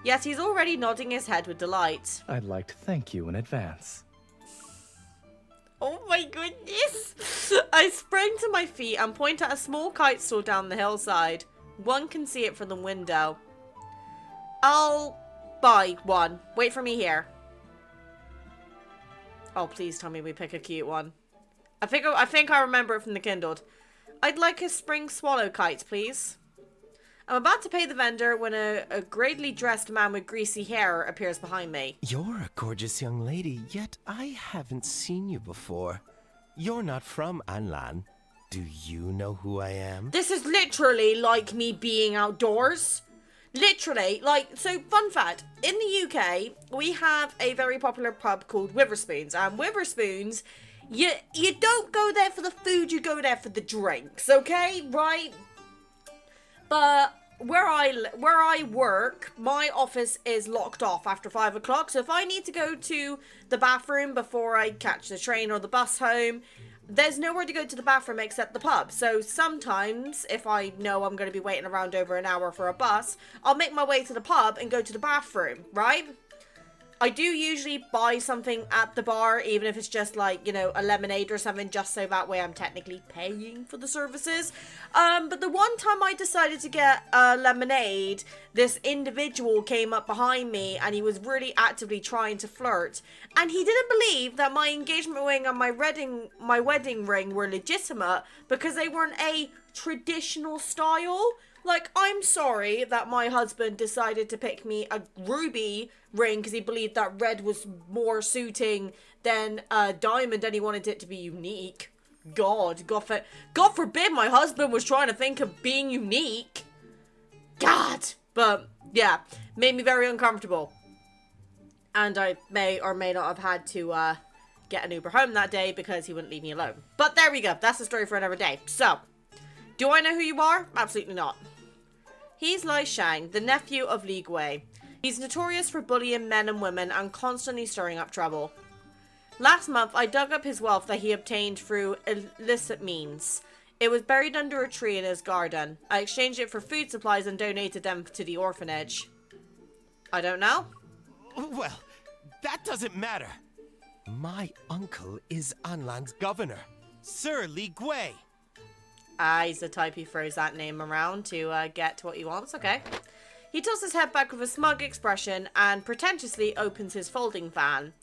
Yet he's already nodding his head with delight. I'd like to thank you in advance. Oh my goodness! I spring to my feet and point at a small kite stall down the hillside. One can see it from the window. I'll buy one. Wait for me here. Oh, please tell me we pick a cute one. I think I remember it from the Kindled. I'd like a spring swallow kite, please. I'm about to pay the vendor when a greatly dressed man with greasy hair appears behind me. You're a gorgeous young lady, yet I haven't seen you before. You're not from Anlan. Do you know who I am? This is literally like me being outdoors. Literally, like, so fun fact, in the UK, we have a very popular pub called Witherspoons, and Witherspoons, you don't go there for the food, you go there for the drinks, okay, right? But where I work, my office is locked off after 5 o'clock, so if I need to go to the bathroom before I catch the train or the bus home, there's nowhere to go to the bathroom except the pub. So sometimes, if I know I'm going to be waiting around over an hour for a bus, I'll make my way to the pub and go to the bathroom, right? I do usually buy something at the bar, even if it's just like, you know, a lemonade or something, just so that way I'm technically paying for the services. But the one time I decided to get a lemonade, this individual came up behind me and he was really actively trying to flirt. And he didn't believe that my engagement ring and my wedding ring were legitimate because they weren't a traditional style. Like, I'm sorry that my husband decided to pick me a ruby ring because he believed that red was more suiting than diamond and he wanted it to be unique. God forbid my husband was trying to think of being unique. God! But, yeah, made me very uncomfortable. And I may or may not have had to get an Uber home that day because he wouldn't leave me alone. But there we go. That's a story for another day. So, do I know who you are? Absolutely not. He's Lai Shang, the nephew of Li Gui. He's notorious for bullying men and women and constantly stirring up trouble. Last month, I dug up his wealth that he obtained through illicit means. It was buried under a tree in his garden. I exchanged it for food supplies and donated them to the orphanage. I don't know. Well, that doesn't matter. My uncle is Anlang's governor, Sir Li Gui. He's the type who throws that name around to get to what he wants. Okay. He tilts his head back with a smug expression and pretentiously opens his folding fan.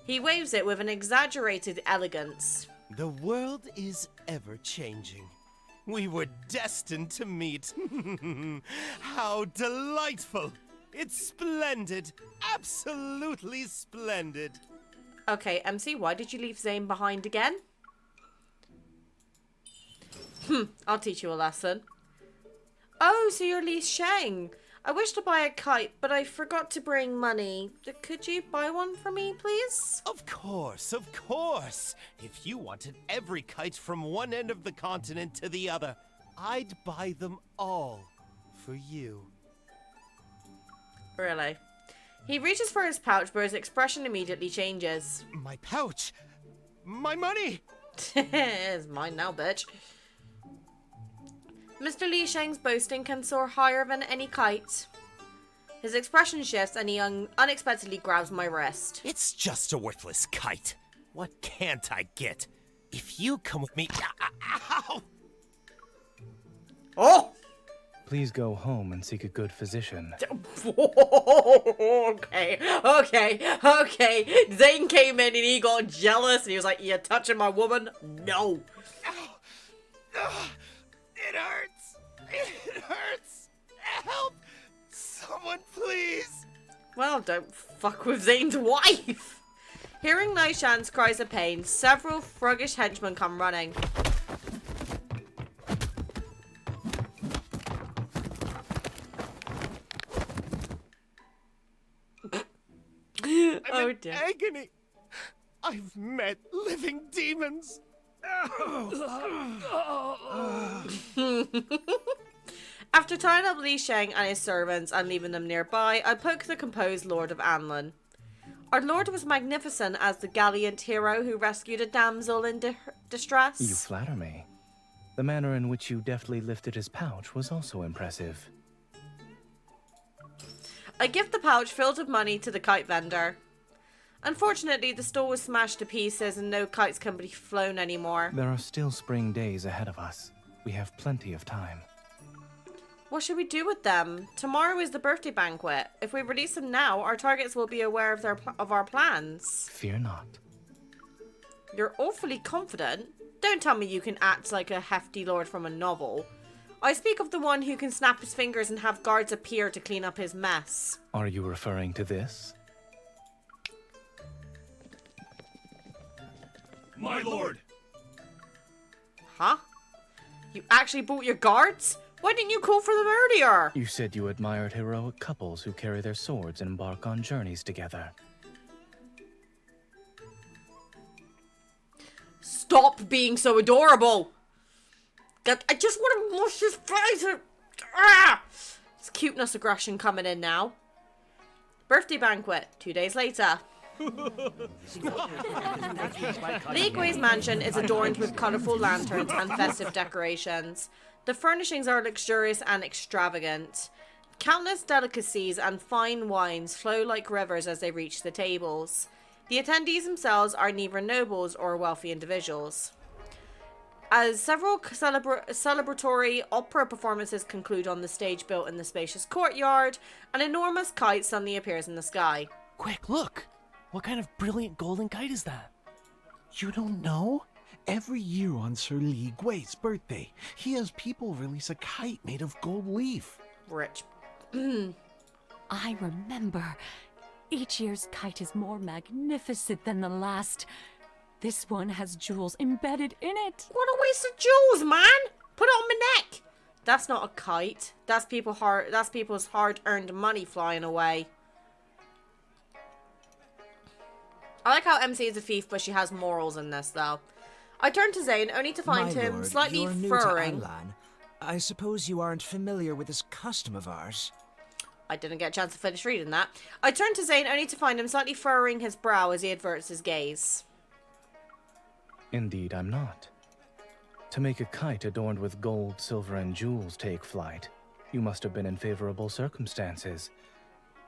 He waves it with an exaggerated elegance. The world is ever-changing. We were destined to meet. How delightful! It's splendid. Absolutely splendid. Okay, MC, why did you leave Zayne behind again? I'll teach you a lesson. Oh, so you're Li Shang. I wish to buy a kite, but I forgot to bring money. Could you buy one for me, please? Of course, of course. If you wanted every kite from one end of the continent to the other, I'd buy them all for you. Really? He reaches for his pouch, but his expression immediately changes. My pouch? My money? It's mine now, bitch. Mr. Li Shang's boasting can soar higher than any kite. His expression shifts and he unexpectedly grabs my wrist. It's just a worthless kite. What can't I get? If you come with me... Ow! Oh! Please go home and seek a good physician. Okay. Zayne came in and he got jealous and he was like, "You're touching my woman? No." It hurts! It hurts! Help! Someone please! Well, don't fuck with Zayne's wife. Hearing Lai Shang's cries of pain, several froggish henchmen come running. I'm in dear. agony! I've met living demons! After tying up Li Shang and his servants and leaving them nearby, I poke the composed Lord of Anlan. Our lord was magnificent as the gallant hero who rescued a damsel in distress. You flatter me. The manner in which you deftly lifted his pouch was also impressive. I give the pouch filled with money to the kite vendor. Unfortunately, the store was smashed to pieces and no kites can be flown anymore. There are still spring days ahead of us. We have plenty of time. What should we do with them? Tomorrow is the birthday banquet. If we release them now, our targets will be aware of our plans. Fear not. You're awfully confident. Don't tell me you can act like a hefty lord from a novel. I speak of the one who can snap his fingers and have guards appear to clean up his mess. Are you referring to this? My lord! Huh? You actually brought your guards? Why didn't you call for them earlier? You said you admired heroic couples who carry their swords and embark on journeys together. Stop being so adorable! God, I just want to mush his face. Ah! It's cuteness aggression coming in now. Birthday banquet, 2 days later. Li Gui's mansion is adorned with colourful lanterns and festive decorations. The furnishings are luxurious and extravagant. Countless delicacies and fine wines flow like rivers as they reach the tables. The attendees themselves are neither nobles or wealthy individuals. As several celebratory opera performances conclude on the stage built in the spacious courtyard, an enormous kite suddenly appears in the sky. Quick, look! What kind of brilliant golden kite is that? You don't know? Every year on Sir Li Gui's birthday, he has people release a kite made of gold leaf. Rich. I remember. Each year's kite is more magnificent than the last. This one has jewels embedded in it. What a waste of jewels, man! Put it on my neck! That's not a kite. That's people's hard-earned money flying away. I like how MC is a thief, but she has morals in this, though. I turn to Zayne, only to find him Lord, slightly you're new furring. to Anlan. I suppose you aren't familiar with this custom of ours. I didn't get a chance to finish reading that. I turn to Zayne, only to find him slightly furrowing his brow as he averts his gaze. Indeed, I'm not. To make a kite adorned with gold, silver, and jewels take flight, you must have been in favorable circumstances.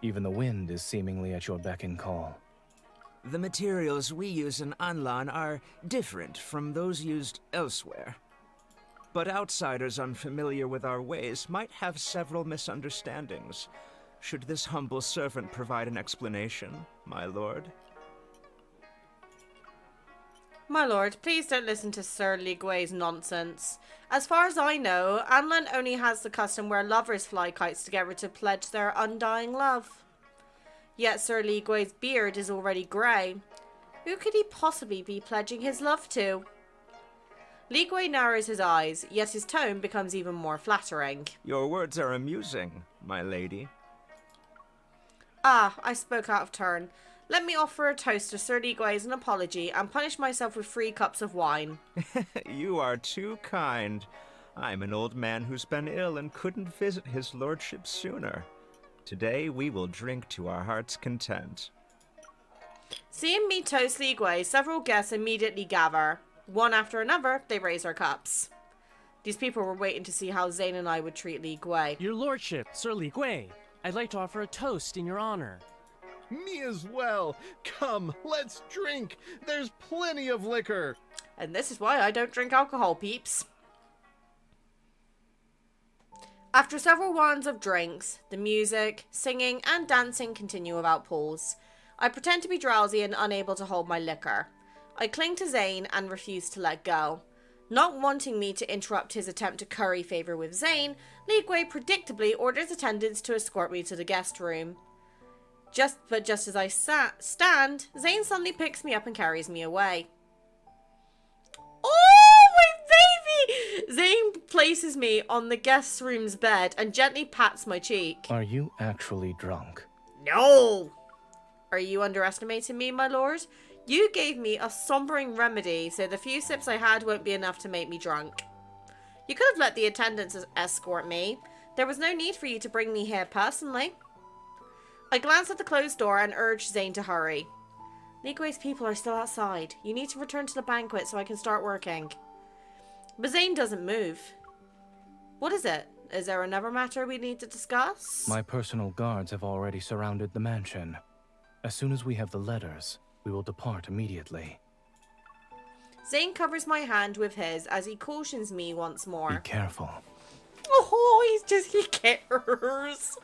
Even the wind is seemingly at your beck and call. The materials we use in Anlan are different from those used elsewhere. But outsiders unfamiliar with our ways might have several misunderstandings. Should this humble servant provide an explanation, my lord? My lord, please don't listen to Sir Li Gui's nonsense. As far as I know, Anlan only has the custom where lovers fly kites together to pledge their undying love. Yet Sir Li Gui's beard is already grey. Who could he possibly be pledging his love to? Li Gui narrows his eyes, yet his tone becomes even more flattering. Your words are amusing, my lady. Ah, I spoke out of turn. Let me offer a toast to Sir Li Gui as an apology and punish myself with 3 cups of wine. You are too kind. I'm an old man who's been ill and couldn't visit his lordship sooner. Today we will drink to our heart's content. Seeing me toast Li Gui, several guests immediately gather. One after another, they raise their cups. These people were waiting to see how Zayne and I would treat Li Gui. Your lordship, Sir Li Gui, I'd like to offer a toast in your honor. Me as well. Come, let's drink. There's plenty of liquor. And this is why I don't drink alcohol, peeps. After several rounds of drinks, the music, singing, and dancing continue without pause. I pretend to be drowsy and unable to hold my liquor. I cling to Zayne and refuse to let go. Not wanting me to interrupt his attempt to curry favour with Zayne, Li Gui predictably orders attendants to escort me to the guest room. Just as I stand, Zayne suddenly picks me up and carries me away. Oh, my baby! Zayne places me on the guest room's bed and gently pats my cheek. Are you actually drunk? No! Are you underestimating me, my lord? You gave me a sombering remedy, so the few sips I had won't be enough to make me drunk. You could have let the attendants escort me. There was no need for you to bring me here personally. I glance at the closed door and urge Zayne to hurry. Li Gui's people are still outside. You need to return to the banquet so I can start working. But Zayne doesn't move. What is it? Is there another matter we need to discuss? My personal guards have already surrounded the mansion. As soon as we have the letters, we will depart immediately. Zayne covers my hand with his as he cautions me once more. Be careful. Oh, he cares.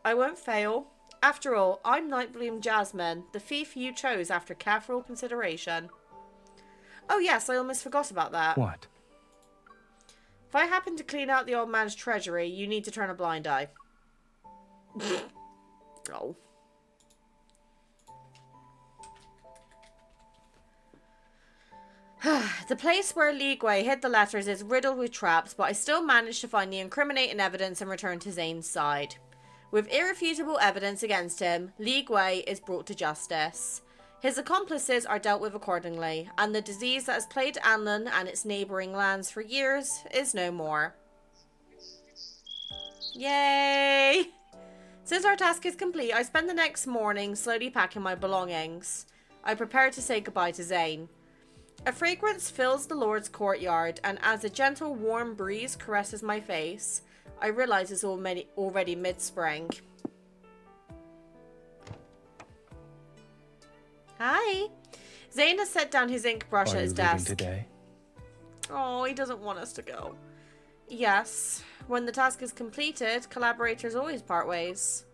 I won't fail. After all, I'm Nightbloom Jasmine, the thief you chose after careful consideration. Oh yes, I almost forgot about that. What? If I happen to clean out the old man's treasury, you need to turn a blind eye. Oh. The place where Li Gui hid the letters is riddled with traps, but I still managed to find the incriminating evidence and return to Zayne's side. With irrefutable evidence against him, Li Gui is brought to justice. His accomplices are dealt with accordingly, and the disease that has plagued Anlin and its neighbouring lands for years is no more. Yay! Since our task is complete, I spend the next morning slowly packing my belongings. I prepare to say goodbye to Zayne. A fragrance fills the Lord's courtyard, and as a gentle warm breeze caresses my face, I realise it's already mid-spring. Hi! Zayne has set down his ink brush at his desk. Today? Oh, he doesn't want us to go. Yes. When the task is completed, collaborators always part ways.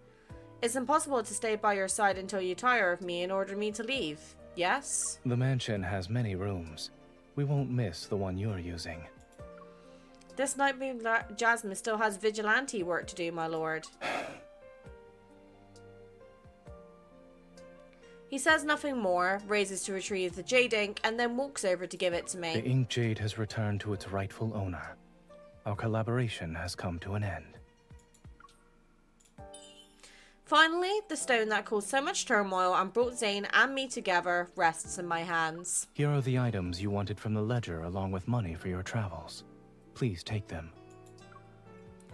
It's impossible to stay by your side until you tire of me and order me to leave. Yes? The mansion has many rooms. We won't miss the one you're using. This Nightmoon Jasmine still has vigilante work to do, my lord. He says nothing more, raises to retrieve the jade ink, and then walks over to give it to me. The ink jade has returned to its rightful owner. Our collaboration has come to an end. Finally, the stone that caused so much turmoil and brought Zayne and me together rests in my hands. Here are the items you wanted from the ledger along with money for your travels. Please take them.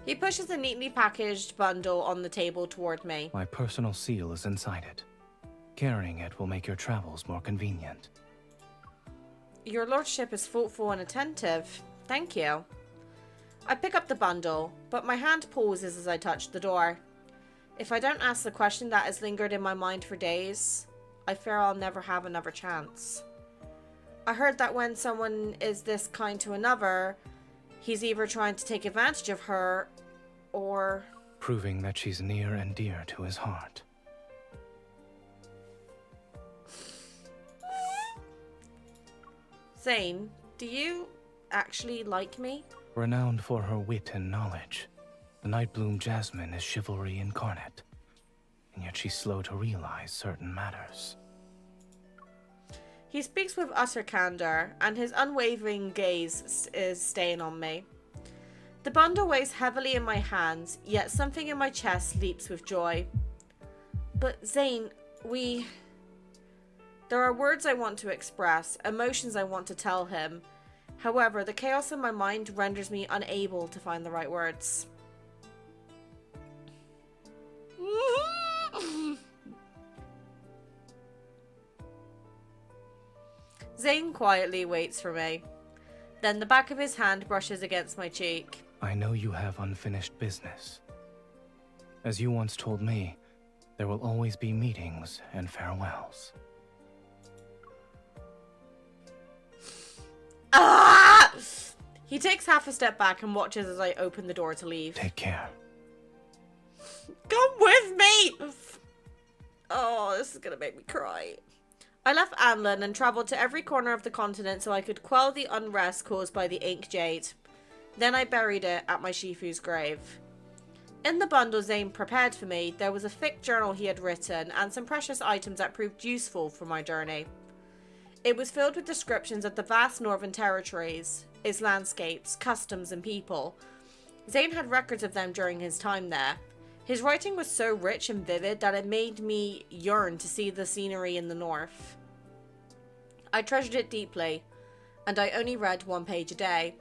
He pushes a neatly packaged bundle on the table toward me. My personal seal is inside it. Carrying it will make your travels more convenient. Your lordship is thoughtful and attentive. Thank you. I pick up the bundle, but my hand pauses as I touch the door. If I don't ask the question that has lingered in my mind for days, I fear I'll never have another chance. I heard that when someone is this kind to another, he's either trying to take advantage of her, or... proving that she's near and dear to his heart. Zayne, do you actually like me? Renowned for her wit and knowledge, the Nightbloom Jasmine is chivalry incarnate, and yet she's slow to realize certain matters. He speaks with utter candor, and his unwavering gaze is staying on me. The bundle weighs heavily in my hands, yet something in my chest leaps with joy. But Zayne, there are words I want to express, emotions I want to tell him. However, the chaos in my mind renders me unable to find the right words. Zayne quietly waits for me. Then the back of his hand brushes against my cheek. I know you have unfinished business. As you once told me, there will always be meetings and farewells. Ah! He takes half a step back and watches as I open the door to leave. Take care. Come with me! Oh, this is gonna make me cry. I left Anlin and travelled to every corner of the continent so I could quell the unrest caused by the ink jade. Then I buried it at my Shifu's grave. In the bundle Zayne prepared for me, there was a thick journal he had written and some precious items that proved useful for my journey. It was filled with descriptions of the vast northern territories, its landscapes, customs and people. Zayne had records of them during his time there. His writing was so rich and vivid that it made me yearn to see the scenery in the north. I treasured it deeply, and I only read one page a day.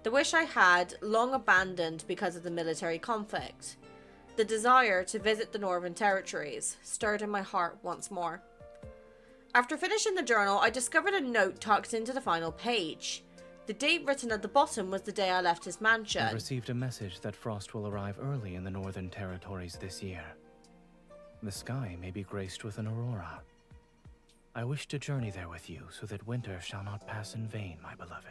The wish I had, long abandoned because of the military conflict. The desire to visit the northern territories stirred in my heart once more. After finishing the journal, I discovered a note tucked into the final page. The date written at the bottom was the day I left his mansion. I received a message that Frost will arrive early in the northern territories this year. The sky may be graced with an aurora. I wish to journey there with you so that winter shall not pass in vain, my beloved.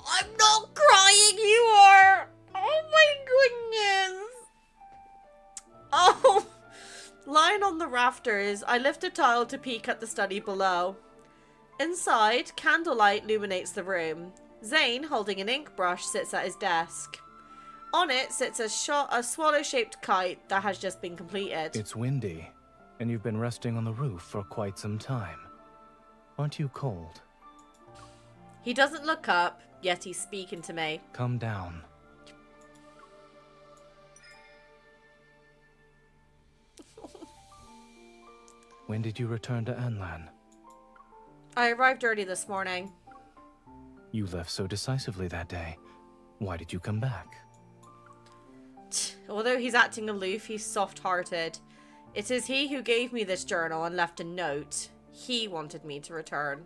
I'm not crying, you are! Oh my goodness! Oh! Lying on the rafters, I lift a tile to peek at the study below. Inside, candlelight illuminates the room. Zayne, holding an ink brush, sits at his desk. On it sits a swallow-shaped kite that has just been completed. It's windy. And you've been resting on the roof for quite some time. Aren't you cold? He doesn't look up, yet he's speaking to me. Come down. When did you return to Anlan? I arrived early this morning. You left so decisively that day. Why did you come back? Although he's acting aloof, he's soft-hearted. It is he who gave me this journal and left a note. He wanted me to return.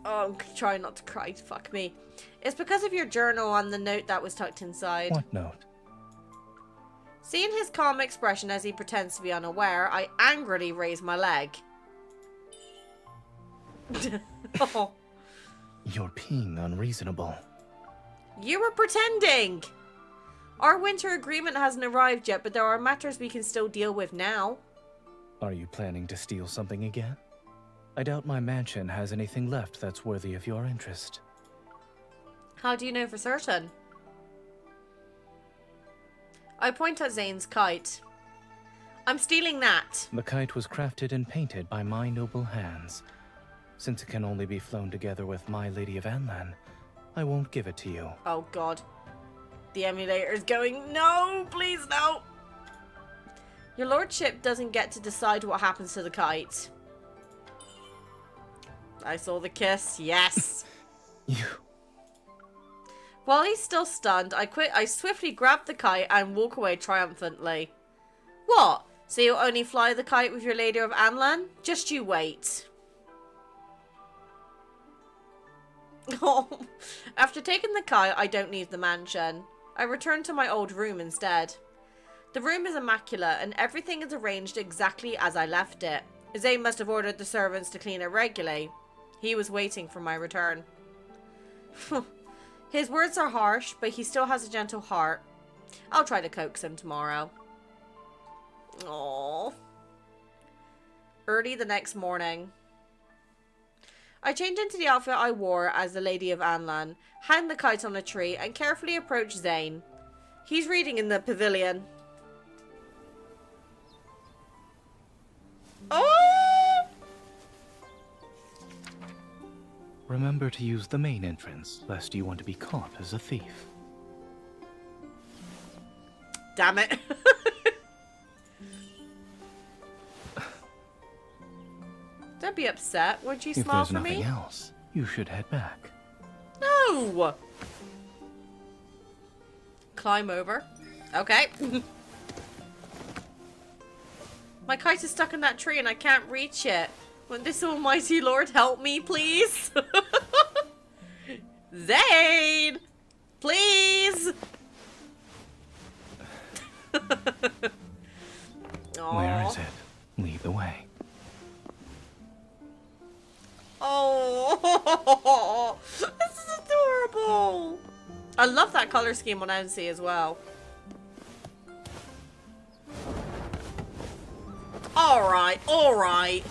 Oh, I'm trying not to cry. Fuck me. It's because of your journal and the note that was tucked inside. What note? Seeing his calm expression as he pretends to be unaware, I angrily raise my leg. Oh. You're being unreasonable. You were pretending! Our winter agreement hasn't arrived yet, but there are matters we can still deal with now. Are you planning to steal something again? I doubt my mansion has anything left that's worthy of your interest. How do you know for certain? I point at Zayne's kite. I'm stealing that. The kite was crafted and painted by my noble hands. Since it can only be flown together with my Lady of Anlan, I won't give it to you. Oh god. The emulator is going, no, please no. Your lordship doesn't get to decide what happens to the kite. I saw the kiss, yes. You... While he's still stunned, I swiftly grab the kite and walk away triumphantly. What? So you'll only fly the kite with your Lady of Anlan? Just you wait. Oh. After taking the kite, I don't leave the mansion. I return to my old room instead. The room is immaculate and everything is arranged exactly as I left it. Zayne must have ordered the servants to clean it regularly. He was waiting for my return. His words are harsh, but he still has a gentle heart. I'll try to coax him tomorrow. Aww. Early the next morning. I change into the outfit I wore as the Lady of Anlan, hang the kite on a tree, and carefully approach Zayne. He's reading in the pavilion. Oh! Remember to use the main entrance, lest you want to be caught as a thief. Damn it. Don't be upset. Won't you smile for me? If there's nothing else, you should head back. No! Climb over. Okay. My kite is stuck in that tree and I can't reach it. Won't this almighty lord help me, please? Zayne! Please! Where is it? Lead the way. Oh, this is adorable. I love that color scheme on NC as well. Alright, alright.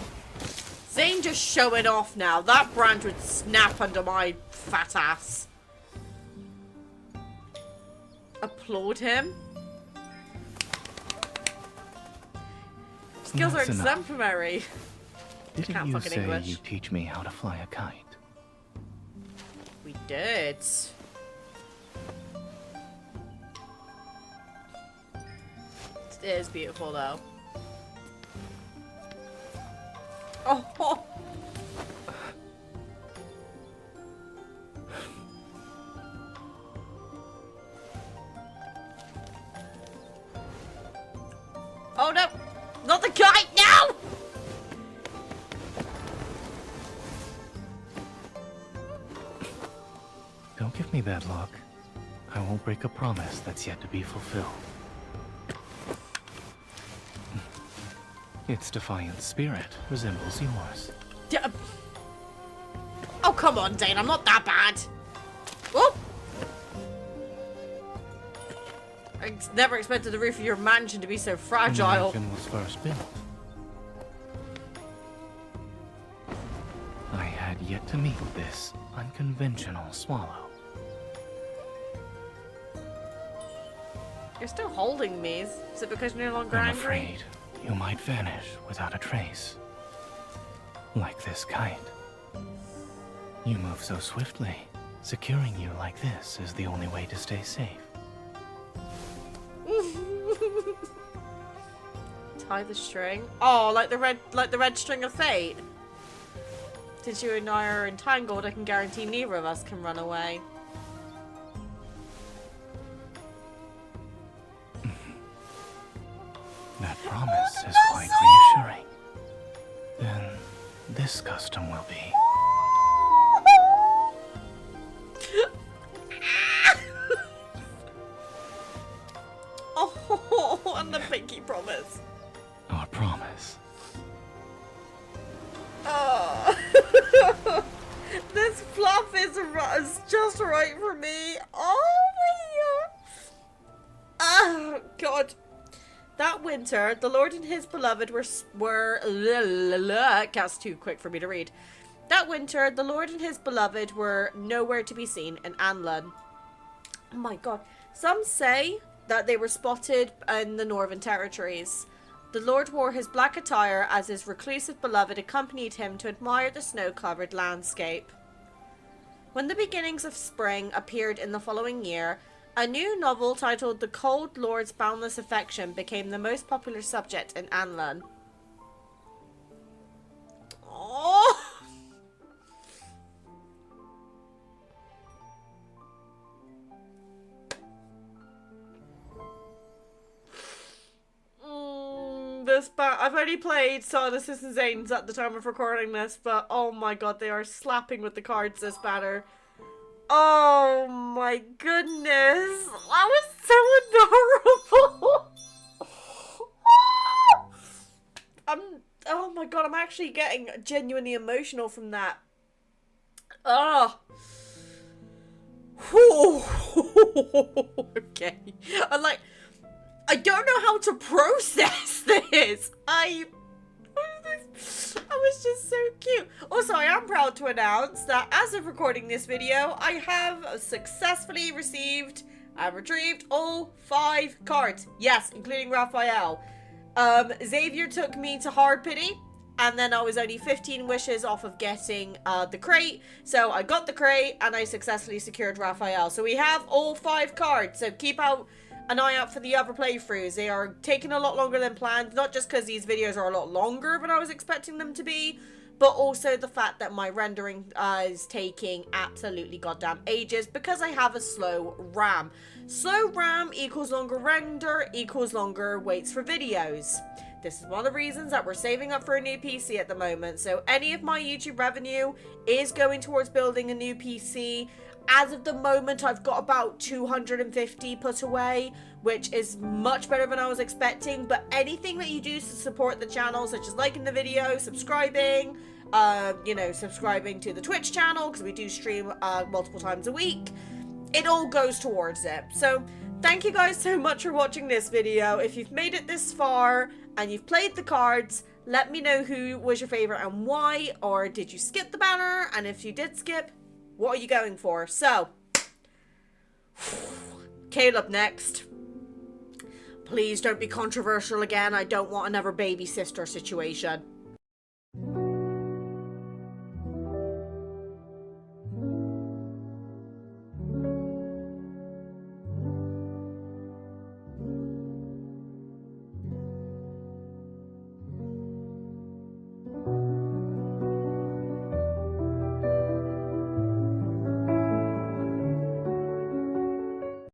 Zayne just showing off now. That branch would snap under my fat ass. Applaud him. Skills are exemplary. Didn't you say you teach me how to fly a kite? We did. It is beautiful though. Oh! Oh no! Not the kite! No! Don't give me bad luck. I won't break a promise that's yet to be fulfilled. Its defiant spirit resembles yours. Oh, come on, Zayne. I'm not that bad. Oh! I never expected the roof of your mansion to be so fragile. The mansion was first built. I had yet to meet this unconventional swallow. You're still holding me. Is it because you're no longer I'm angry? afraid you might vanish without a trace. Like this kite. You move so swiftly. Securing you like this is the only way to stay safe. Tie the string. Oh, like the red string of fate. Since you and I are entangled, I can guarantee neither of us can run away. That promise is quite reassuring. Then this custom will be. Oh, and the pinky promise. Our promise. Oh. This fluff is just right for me. Oh my god. Oh god. That winter, the Lord and his beloved were that's too quick for me to read. That winter, the Lord and his beloved were nowhere to be seen in Anlon. Oh my god. Some say that they were spotted in the Northern Territories. The Lord wore his black attire as his reclusive beloved accompanied him to admire the snow-covered landscape. When the beginnings of spring appeared in the following year, a new novel titled The Cold Lord's Boundless Affection became the most popular subject in Anlon. Oh! I've only played Silas's and Zayne's at the time of recording this, but oh my god, they are slapping with the cards this banner. Oh my goodness, that was so adorable. Oh my god, I'm actually getting genuinely emotional from that. Oh. Okay. I don't know how to process this. I was just so cute. Also, I am proud to announce that as of recording this video, I have successfully retrieved all 5 cards. Yes, including Raphael. Xavier took me to Hard Pity, and then I was only 15 wishes off of getting the crate. So I got the crate, and I successfully secured Raphael. So we have all 5 cards. So keep an eye out for the other playthroughs. They are taking a lot longer than planned, not just because these videos are a lot longer than I was expecting them to be, but also the fact that my rendering is taking absolutely goddamn ages because I have a slow RAM. Slow RAM equals longer render equals longer waits for videos. This is one of the reasons that we're saving up for a new PC at the moment, so any of my YouTube revenue is going towards building a new PC. As of the moment, I've got about 250 put away, which is much better than I was expecting. But anything that you do to support the channel, such as liking the video, subscribing, subscribing to the Twitch channel, because we do stream multiple times a week, it all goes towards it. So thank you guys so much for watching this video. If you've made it this far and you've played the cards, let me know who was your favorite and why, or did you skip the banner? And if you did skip, what are you going for? So, Caleb next. Please don't be controversial again. I don't want another baby sister situation.